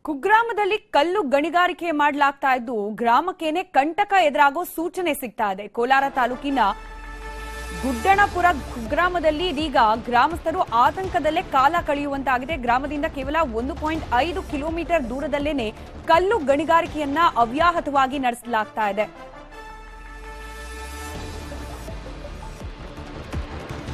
ಕುಗ್ರಾಮದಲ್ಲಿ ಕಲ್ಲು ಗಣಿಗಾರಿಕೆ ಮಾಡಲಾಗ್ತಾ ಇದ್ದು ಗ್ರಾಮಕ್ಕೇನೆ ಕಂಟಕ ಎದುರಾಗೋ ಸೂಚನೆ ಸಿಗ್ತಾ ಇದೆ. ಕೋಲಾರ ತಾಲೂಕಿನ ಗುಡ್ಡಣಪುರ ಕುಗ್ರಾಮದಲ್ಲಿ ಇದೀಗ ಗ್ರಾಮಸ್ಥರು ಆತಂಕದಲ್ಲೇ ಕಾಲ ಕಳೆಯುವಂತಾಗಿದೆ. ಗ್ರಾಮದಿಂದ ಕೇವಲ 1.5 ಕಿಲೋಮೀಟರ್ ದೂರದಲ್ಲೇನೆ ಕಲ್ಲು ಗಣಿಗಾರಿಕೆಯನ್ನ ಅವ್ಯಾಹತವಾಗಿ ನಡೆಸಲಾಗ್ತಾ ಇದೆ.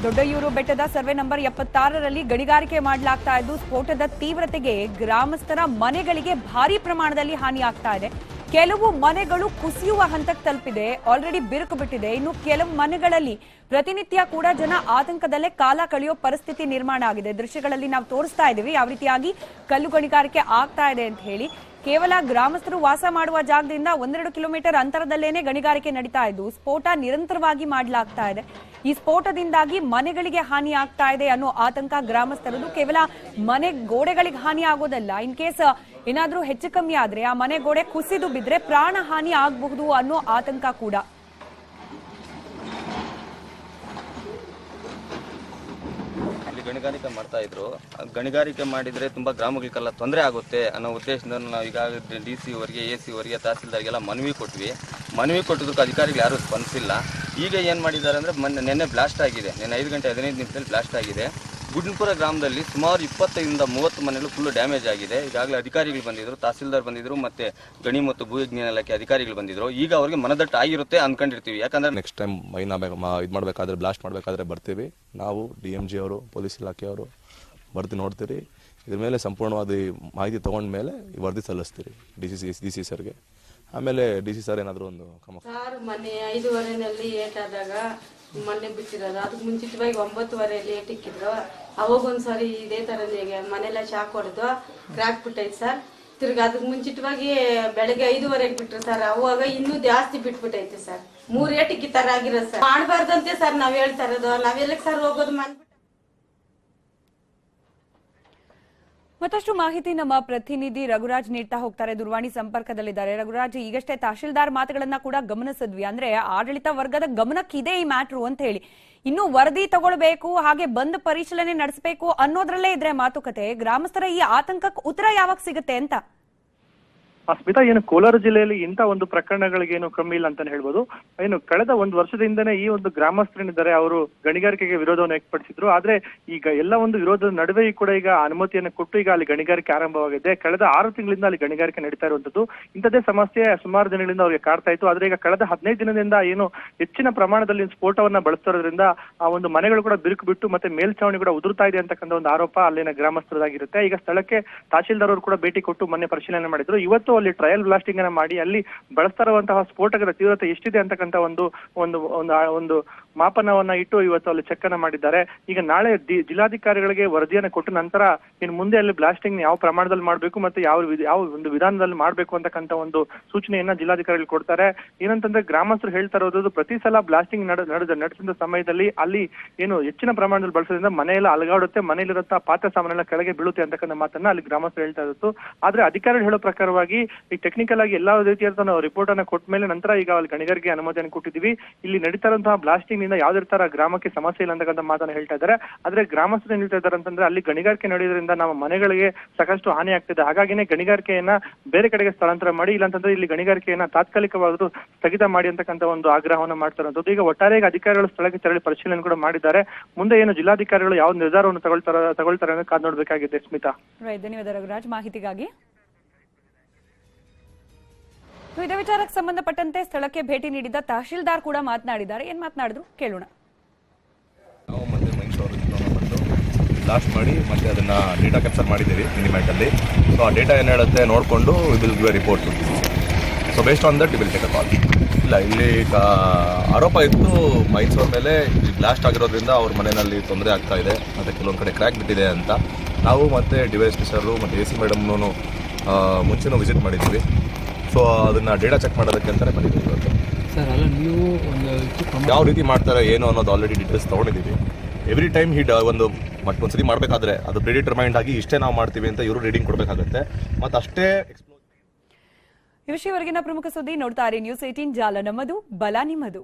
ದೊಡ್ಡಯೂರು ಬೆಟ್ಟದ ಸರ್ವೆ ನಂಬರ್ 76ರಲ್ಲಿ ಗಣಿಗಾರಿಕೆ ಮಾಡಲಾಗ್ತಾ ಇದ್ದು ಸ್ಫೋಟದ ತೀವ್ರತೆಗೆ ಗ್ರಾಮಸ್ಥರ ಮನೆಗಳಿಗೆ ಭಾರಿ ಪ್ರಮಾಣದಲ್ಲಿ ಹಾನಿಯಾಗ್ತಾ ಇದೆ. ಕೆಲವು ಮನೆಗಳು ಕುಸಿಯುವ ಹಂತಕ್ಕೆ ತಲುಪಿದೆ, ಆಲ್ರೆಡಿ ಬಿರುಕು ಬಿಟ್ಟಿದೆ. ಇನ್ನು ಕೆಲವು ಮನೆಗಳಲ್ಲಿ ಪ್ರತಿನಿತ್ಯ ಕೂಡ ಜನ ಆತಂಕದಲ್ಲೇ ಕಾಲ ಕಳೆಯೋ ಪರಿಸ್ಥಿತಿ ನಿರ್ಮಾಣ ಆಗಿದೆ. ದೃಶ್ಯಗಳಲ್ಲಿ ನಾವು ತೋರಿಸ್ತಾ ಇದ್ದೀವಿ ಯಾವ ರೀತಿಯಾಗಿ ಕಲ್ಲು ಗಣಿಗಾರಿಕೆ ಆಗ್ತಾ ಇದೆ ಅಂತ ಹೇಳಿ. ಕೇವಲ ಗ್ರಾಮಸ್ಥರು ವಾಸ ಮಾಡುವ ಜಾಗದಿಂದ 1-2 ಕಿಲೋಮೀಟರ್ ಅಂತರದಲ್ಲೇನೆ ಗಣಿಗಾರಿಕೆ ನಡೀತಾ ಇದ್ದು ಸ್ಫೋಟ ನಿರಂತರವಾಗಿ ಮಾಡಲಾಗ್ತಾ ಇದೆ. ಈ ಸ್ಫೋಟದಿಂದಾಗಿ ಮನೆಗಳಿಗೆ ಹಾನಿ ಆಗ್ತಾ ಇದೆ ಅನ್ನೋ ಆತಂಕ ಗ್ರಾಮಸ್ಥರದು. ಕೇವಲ ಮನೆ ಗೋಡೆಗಳಿಗೆ ಹಾನಿ ಆಗೋದಲ್ಲ, ಇನ್ ಕೇಸ್ ಏನಾದ್ರೂ ಹೆಚ್ಚು ಕಮ್ಮಿ ಆದ್ರೆ ಆ ಮನೆ ಗೋಡೆ ಕುಸಿದು ಬಿದ್ರೆ ಪ್ರಾಣ ಹಾನಿ ಆಗಬಹುದು ಅನ್ನೋ ಆತಂಕ ಕೂಡ. ಗಣಿಗಾರಿಕೆ ಮಾಡ್ತಾ ಇದ್ರು. ಗಣಿಗಾರಿಕೆ ಮಾಡಿದ್ರೆ ತುಂಬಾ ಗ್ರಾಮಗಳಿಗೆಲ್ಲ ತೊಂದರೆ ಆಗುತ್ತೆ ಅನ್ನೋ ಉದ್ದೇಶದಿಂದ ನಾವು ಈಗ DC ಅವರಿಗೆ, AC ಅವರಿಗೆ, ತಹಸೀಲ್ದಾರ್ಗೆಲ್ಲ ಮನವಿ ಕೊಟ್ಟಿದ್ದಕ್ಕೆ ಅಧಿಕಾರಿಗಳು ಯಾರು ಸ್ಪಂದಿಸಿಲ್ಲ. ಈಗ ಏನು ಮಾಡಿದ್ದಾರೆ ಅಂದರೆ ನೆನ್ನೆ ಬ್ಲಾಸ್ಟ್ ಆಗಿದೆ. ನೆನ್ನೆ 5 ಗಂಟೆ 15 ನಿಮಿಷದಲ್ಲಿ ಬ್ಲಾಸ್ಟ್ ಆಗಿದೆ. ಗುಡ್ಡನಪುರ ಗ್ರಾಮದಲ್ಲಿ ಸುಮಾರು 20ರಿಂದ 30 ಮನೆಗಳು ಫುಲ್ಲು ಡ್ಯಾಮೇಜ್ ಆಗಿದೆ. ಈಗಾಗಲೇ ಅಧಿಕಾರಿಗಳು ಬಂದಿದ್ರು, ತಹಸೀಲ್ದಾರ್ ಬಂದಿದ್ರು, ಮತ್ತೆ ಗಣಿ ಮತ್ತು ಭೂವಿಜ್ಞಾನ ಇಲಾಖೆ ಅಧಿಕಾರಿಗಳು ಬಂದಿದ್ರು. ಈಗ ಅವರಿಗೆ ಮನದಟ್ಟು ಆಗಿರುತ್ತೆ ಅನ್ಕೊಂಡಿರ್ತೀವಿ. ಯಾಕಂದ್ರೆ ನೆಕ್ಸ್ಟ್ ಟೈಮ್ ಇದು ಮಾಡಬೇಕಾದ್ರೆ, ಬ್ಲಾಸ್ಟ್ ಮಾಡಬೇಕಾದ್ರೆ ಬರ್ತೀವಿ ನಾವು, DMG ಅವರು, ಪೊಲೀಸ್ ಇಲಾಖೆಯವರು ಬರ್ತೀವಿ, ನೋಡ್ತೀರಿ. ಇದ್ರ ಮೇಲೆ ಸಂಪೂರ್ಣವಾದ ಮಾಹಿತಿ ತಗೊಂಡ ಮೇಲೆ ವರದಿ ಸಲ್ಲಿಸ್ತೀರಿ DC ಸರ್ಗೆ. ಆಮೇಲೆ DC ಸರ್ ಏನಾದರೂ ಒಂದು ಕ್ರಮ. ಸರ್ ಮೊನ್ನೆ 5:15 ಏಟಾದಾಗ ಮೊನ್ನೆ ಬಿಟ್ಟಿರೋದು, ಅದಕ್ಕೆ ಮುಂಚಿತವಾಗಿ 9:15 ಏಟಿಕ್ಕಿದ್ರು. ಅವಾಗ ಒಂದ್ಸರಿ ಇದೇ ಥರ ಮನೆಲ್ಲ ಶಾಕ್ ಹೊಡೆದು ಕ್ರ್ಯಾಕ್ ಬಿಟ್ಟೈತೆ ಸರ್. ತಿರ್ಗಿ ಅದಕ್ಕೆ ಮುಂಚಿತವಾಗಿ ಬೆಳಗ್ಗೆ 5:30 ಬಿಟ್ರು ಸರ್. ಅವಾಗ ಇನ್ನೂ ಜಾಸ್ತಿ ಬಿಟ್ಬಿಟ್ಟೈತೆ ಸರ್. 3 ಏಟಿಗೆ ಈ ತರ ಆಗಿರೋದು ಸರ್. ಮಾಡಬಾರ್ದಂತೆ ಸರ್ ನಾವ್ ಹೇಳ್ತಾ ಇರೋದು. ನಾವೆಲ್ಲಕ್ಕೆ ಸರ್ ಹೋಗೋದು ಮತ್ತಷ್ಟು ಮಾಹಿತಿ ನಮ್ಮ ಪ್ರತಿನಿಧಿ ರಘುರಾಜ್ ನೀಡ್ತಾ ಹೋಗ್ತಾರೆ. ದೂರವಾಣಿ ಸಂಪರ್ಕದಲ್ಲಿದ್ದಾರೆ. ರಘುರಾಜ್, ಈಗಷ್ಟೇ ತಹಶೀಲ್ದಾರ್ ಮಾತುಗಳನ್ನ ಕೂಡ ಗಮನಿಸಿದ್ವಿ. ಅಂದ್ರೆ ಆಡಳಿತ ವರ್ಗದ ಗಮನಕ್ಕಿದೆ ಈ ಮ್ಯಾಟ್ರು ಅಂತ ಹೇಳಿ. ಇನ್ನು ವರದಿ ತಗೊಳ್ಬೇಕು, ಹಾಗೆ ಬಂದ್ ಪರಿಶೀಲನೆ ನಡೆಸಬೇಕು ಅನ್ನೋದ್ರಲ್ಲೇ ಇದ್ರೆ ಮಾತುಕತೆ. ಗ್ರಾಮಸ್ಥರ ಈ ಆತಂಕಕ್ಕೆ ಉತ್ತರ ಯಾವಾಗ ಸಿಗುತ್ತೆ ಅಂತ? ಸ್ಮಿತಾ, ಏನು ಕೋಲಾರ ಜಿಲ್ಲೆಯಲ್ಲಿ ಇಂಥ ಒಂದು ಪ್ರಕರಣಗಳಿಗೆ ಏನು ಕಮ್ಮಿ ಇಲ್ಲ ಅಂತಾನೆ ಹೇಳ್ಬೋದು. ಏನು ಕಳೆದ 1 ವರ್ಷದಿಂದನೇ ಈ ಒಂದು ಗ್ರಾಮಸ್ಥರೇನಿದ್ದಾರೆ ಅವರು ಗಣಿಗಾರಿಕೆಗೆ ವಿರೋಧವನ್ನು ವ್ಯಕ್ತಪಡಿಸಿದ್ರು. ಆದ್ರೆ ಈಗ ಎಲ್ಲ ಒಂದು ವಿರೋಧದ ನಡುವೆ ಕೂಡ ಈಗ ಅನುಮತಿಯನ್ನು ಕೊಟ್ಟು ಈಗ ಅಲ್ಲಿ ಗಣಿಗಾರಿಕೆ ಆರಂಭವಾಗಿದೆ. ಕಳೆದ 6 ತಿಂಗಳಿಂದ ಅಲ್ಲಿ ಗಣಿಗಾರಿಕೆ ನಡೀತಾ ಇರುವಂತದ್ದು. ಇಂಥದ್ದೇ ಸಮಸ್ಯೆ ಸುಮಾರು ದಿನಗಳಿಂದ ಅವರಿಗೆ ಕಾಡ್ತಾ ಇತ್ತು. ಆದ್ರೆ ಈಗ ಕಳೆದ 15 ದಿನದಿಂದ ಏನು ಹೆಚ್ಚಿನ ಪ್ರಮಾಣದಲ್ಲಿ ಸ್ಫೋಟವನ್ನ ಬಳಸ್ತಿರೋದ್ರಿಂದ ಆ ಒಂದು ಮನೆಗಳು ಕೂಡ ಬಿರುಕು ಬಿಟ್ಟು ಮತ್ತೆ ಮೇಲ್ಛಾವಣಿ ಕೂಡ ಉದುರ್ತಾ ಇದೆ ಅಂತಕ್ಕಂಥ ಒಂದು ಆರೋಪ ಅಲ್ಲಿನ ಗ್ರಾಮಸ್ಥರದಾಗಿರುತ್ತೆ. ಈಗ ಸ್ಥಳಕ್ಕೆ ತಹಶೀಲ್ದಾರ್ ಅವರು ಕೂಡ ಭೇಟಿ ಕೊಟ್ಟು ಮೊನ್ನೆ ಪರಿಶೀಲನೆ ಮಾಡಿದ್ರು. ಇವತ್ತು ಅಲ್ಲಿ ಟ್ರಯಲ್ ಬ್ಲಾಸ್ಟಿಂಗ್ ಅನ್ನ ಮಾಡಿ ಅಲ್ಲಿ ಬಳಸ್ತಾ ಇರುವಂತಹ ಸ್ಫೋಟಕದ ತೀವ್ರತೆ ಎಷ್ಟಿದೆ ಅಂತಕ್ಕಂಥ ಒಂದು ಮಾಪನವನ್ನ ಇಟ್ಟು ಇವತ್ತು ಅಲ್ಲಿ ಚೆಕ್ ಅನ್ನ ಮಾಡಿದ್ದಾರೆ. ಈಗ ನಾಳೆ ಜಿಲ್ಲಾಧಿಕಾರಿಗಳಿಗೆ ವರದಿಯನ್ನು ಕೊಟ್ಟ ನಂತರ ಇನ್ನು ಮುಂದೆ ಅಲ್ಲಿ ಬ್ಲಾಸ್ಟಿಂಗ್ ಯಾವ ಪ್ರಮಾಣದಲ್ಲಿ ಮಾಡಬೇಕು ಮತ್ತೆ ಯಾವ ಒಂದು ವಿಧಾನದಲ್ಲಿ ಮಾಡಬೇಕು ಅಂತಕ್ಕಂಥ ಒಂದು ಸೂಚನೆಯನ್ನ ಜಿಲ್ಲಾಧಿಕಾರಿಗಳು ಕೊಡ್ತಾರೆ. ಏನಂತಂದ್ರೆ ಗ್ರಾಮಸ್ಥರು ಹೇಳ್ತಾ ಇರೋದು ಪ್ರತಿ ಸಲ ಬ್ಲಾಸ್ಟಿಂಗ್ ನಡೆಸಿದ ಸಮಯದಲ್ಲಿ ಅಲ್ಲಿ ಏನು ಹೆಚ್ಚಿನ ಪ್ರಮಾಣದಲ್ಲಿ ಬಳಸೋದ್ರಿಂದ ಮನೆಯೆಲ್ಲ ಅಲಗಾಡುತ್ತೆ, ಮನೆಯಲ್ಲಿರುವಂತಹ ಪಾತ್ರೆ ಸಾಮಾನೆಲ್ಲ ಕೆಳಗೆ ಬೀಳುತ್ತೆ ಅಂತಕ್ಕಂಥ ಮಾತನ್ನ ಅಲ್ಲಿ ಗ್ರಾಮಸ್ಥರು ಹೇಳ್ತಾ ಇರೋದು. ಆದ್ರೆ ಅಧಿಕಾರಿಗಳು ಹೇಳೋ ಪ್ರಕಾರವಾಗಿ ಈಗ ಟೆಕ್ನಿಕಲ್ ಆಗಿ ಎಲ್ಲಾ ರೀತಿಯಾದ ನಾವು ರಿಪೋರ್ಟ್ ಅನ್ನ ಕೊಟ್ಟ ಮೇಲೆ ನಂತರ ಈಗ ಅಲ್ಲಿ ಗಣಿಗಾರಿಕೆ ಅನುಮತಿಯನ್ನು ಕೊಟ್ಟಿದ್ದೀವಿ. ಇಲ್ಲಿ ನಡೀತಾ ಇರುವಂತಹ ಬ್ಲಾಸ್ಟಿಂಗ್ ನಿಂದ ಯಾವುದೇ ತರ ಗ್ರಾಮಕ್ಕೆ ಸಮಸ್ಯೆ ಇಲ್ಲ ಅಂತಕ್ಕಂಥ ಮಾತನ್ನ ಹೇಳ್ತಾ ಇದ್ದಾರೆ. ಆದ್ರೆ ಗ್ರಾಮಸ್ಥರು ಏನ್ ಹೇಳ್ತಾ ಇದ್ದಾರೆ ಅಂತಂದ್ರೆ ಅಲ್ಲಿ ಗಣಿಗಾರಿಕೆ ನಡೆಯೋದ್ರಿಂದ ನಮ್ಮ ಮನೆಗಳಿಗೆ ಸಾಕಷ್ಟು ಹಾನಿ ಆಗ್ತಿದೆ. ಹಾಗಾಗಿನೇ ಗಣಿಗಾರಿಕೆಯನ್ನ ಬೇರೆ ಕಡೆಗೆ ಸ್ಥಳಾಂತರ ಮಾಡಿ, ಇಲ್ಲಾಂತಂದ್ರೆ ಇಲ್ಲಿ ಗಣಿಗಾರಿಕೆಯನ್ನ ತಾತ್ಕಾಲಿಕವಾದರೂ ಸ್ಥಗಿತ ಮಾಡಿ ಅಂತಕ್ಕಂಥ ಒಂದು ಆಗ್ರಹವನ್ನು ಮಾಡ್ತಾ ಇರೋದು. ಈಗ ಒಟ್ಟಾರೆಯಾಗಿ ಅಧಿಕಾರಿಗಳು ಸ್ಥಳಕ್ಕೆ ತೆರಳಿ ಪರಿಶೀಲನೆ ಕೂಡ ಮಾಡಿದ್ದಾರೆ. ಮುಂದೆ ಏನು ಜಿಲ್ಲಾಧಿಕಾರಿಗಳು ಯಾವ ನಿರ್ಧಾರವನ್ನು ತಗೊಳ್ತಾರೆ ಅಂತ ಕಾದು ನೋಡ್ಬೇಕಾಗಿದೆ. ಸ್ಮಿತಾ, ಧನ್ಯವಾದ ರಘುರಾಜ್ ಮಾಹಿತಿಗಾಗಿ. ಇದೇ ವಿಚಾರಕ್ಕೆ ಸಂಬಂಧಪಟ್ಟಂತೆ ಸ್ಥಳಕ್ಕೆ ಭೇಟಿ ನೀಡಿದ ತಹಶೀಲ್ದಾರ್ ಕೂಡ ಮಾತನಾಡಿದ್ದಾರೆ. ಏನ್ ಮಾತನಾಡಿದ್ರು ಕೇಳೋಣ. ನಾವು ಮತ್ತೆ ಮೈನ್ಸ್ ಅವರು ಬಂದು ಬ್ಲಾಸ್ಟ್ ಮಾಡಿ ಮತ್ತೆ ಅದನ್ನ ಡೇಟಾ ಕ್ಯಾಪ್ಚರ್ ಮಾಡಿದ್ದೀವಿ ಮಿನಿಮ್ಯಾಟಲ್ಲಿ. ಸೊ ಆ ಡೇಟಾ ಏನು ಹೇಳುತ್ತೆ ನೋಡಿಕೊಂಡು will give a report. So based on that will take a call. ಇಲ್ಲ, ಇಲ್ಲಿ ಆರೋಪ ಇತ್ತು ಮೈನ್ಸ್ ಅವ್ರ ಮೇಲೆ ಬ್ಲಾಸ್ಟ್ ಆಗಿರೋದ್ರಿಂದ ಅವ್ರ ಮನೆಯಲ್ಲಿ ತೊಂದರೆ ಆಗ್ತಾ ಇದೆ ಮತ್ತು ಕೆಲವೊಂದು ಕಡೆ ಕ್ರ್ಯಾಕ್ ಬಿಟ್ಟಿದೆ ಅಂತ ನಾವು ಮತ್ತೆ ಡಿವೈಎಸ್ಪಿ ಸರ್ ಮತ್ತು AC ಮೇಡಮ್ನೂ ಮುಂಚೆನೂ ವಿಸಿಟ್ ಮಾಡಿದ್ದೀವಿ. ಸೊ ಅದನ್ನ ಡೇಟಾ ಚೆಕ್ ಮಾಡೋದಕ್ಕೆ ಅಂತಾನೆ ಬಂದಿದ್ದೀವಿ ಇವತ್ತು. ಸರ್, ಅಲ್ಲ ನೀವು ಯಾವ ರೀತಿ ಮಾಡ್ತಾರೆ ಏನು ಅನ್ನೋದು ಆಲ್ರೆಡಿ ಡೀಟೇಲ್ಸ್ ತೊಗೊಂಡಿದ್ದೀವಿ. ಎವ್ರಿ ಟೈಮ್ ಒಂದ್ಸತಿ ಮಾಡಬೇಕಾದ್ರೆ ಅದು ಪ್ರಿಡಿಟರ್ಮೈಂಡ್ ಆಗಿ ಇಷ್ಟೇ ನಾವು ಮಾಡ್ತೀವಿ ಅಂತ ಇವರು ರೀಡಿಂಗ್ ಕೊಡಬೇಕಾಗುತ್ತೆ. ಮತ್ತು ಅಷ್ಟೇ ಈ ವಿಷಯವರೆಗಿನ ಪ್ರಮುಖ ಸುದ್ದಿ ನೋಡ್ತಾರೆ ನ್ಯೂಸ್ 18 ಜಾಲ ನಮ್ಮದು, ಬಲ ನಿಮ್ಮದು.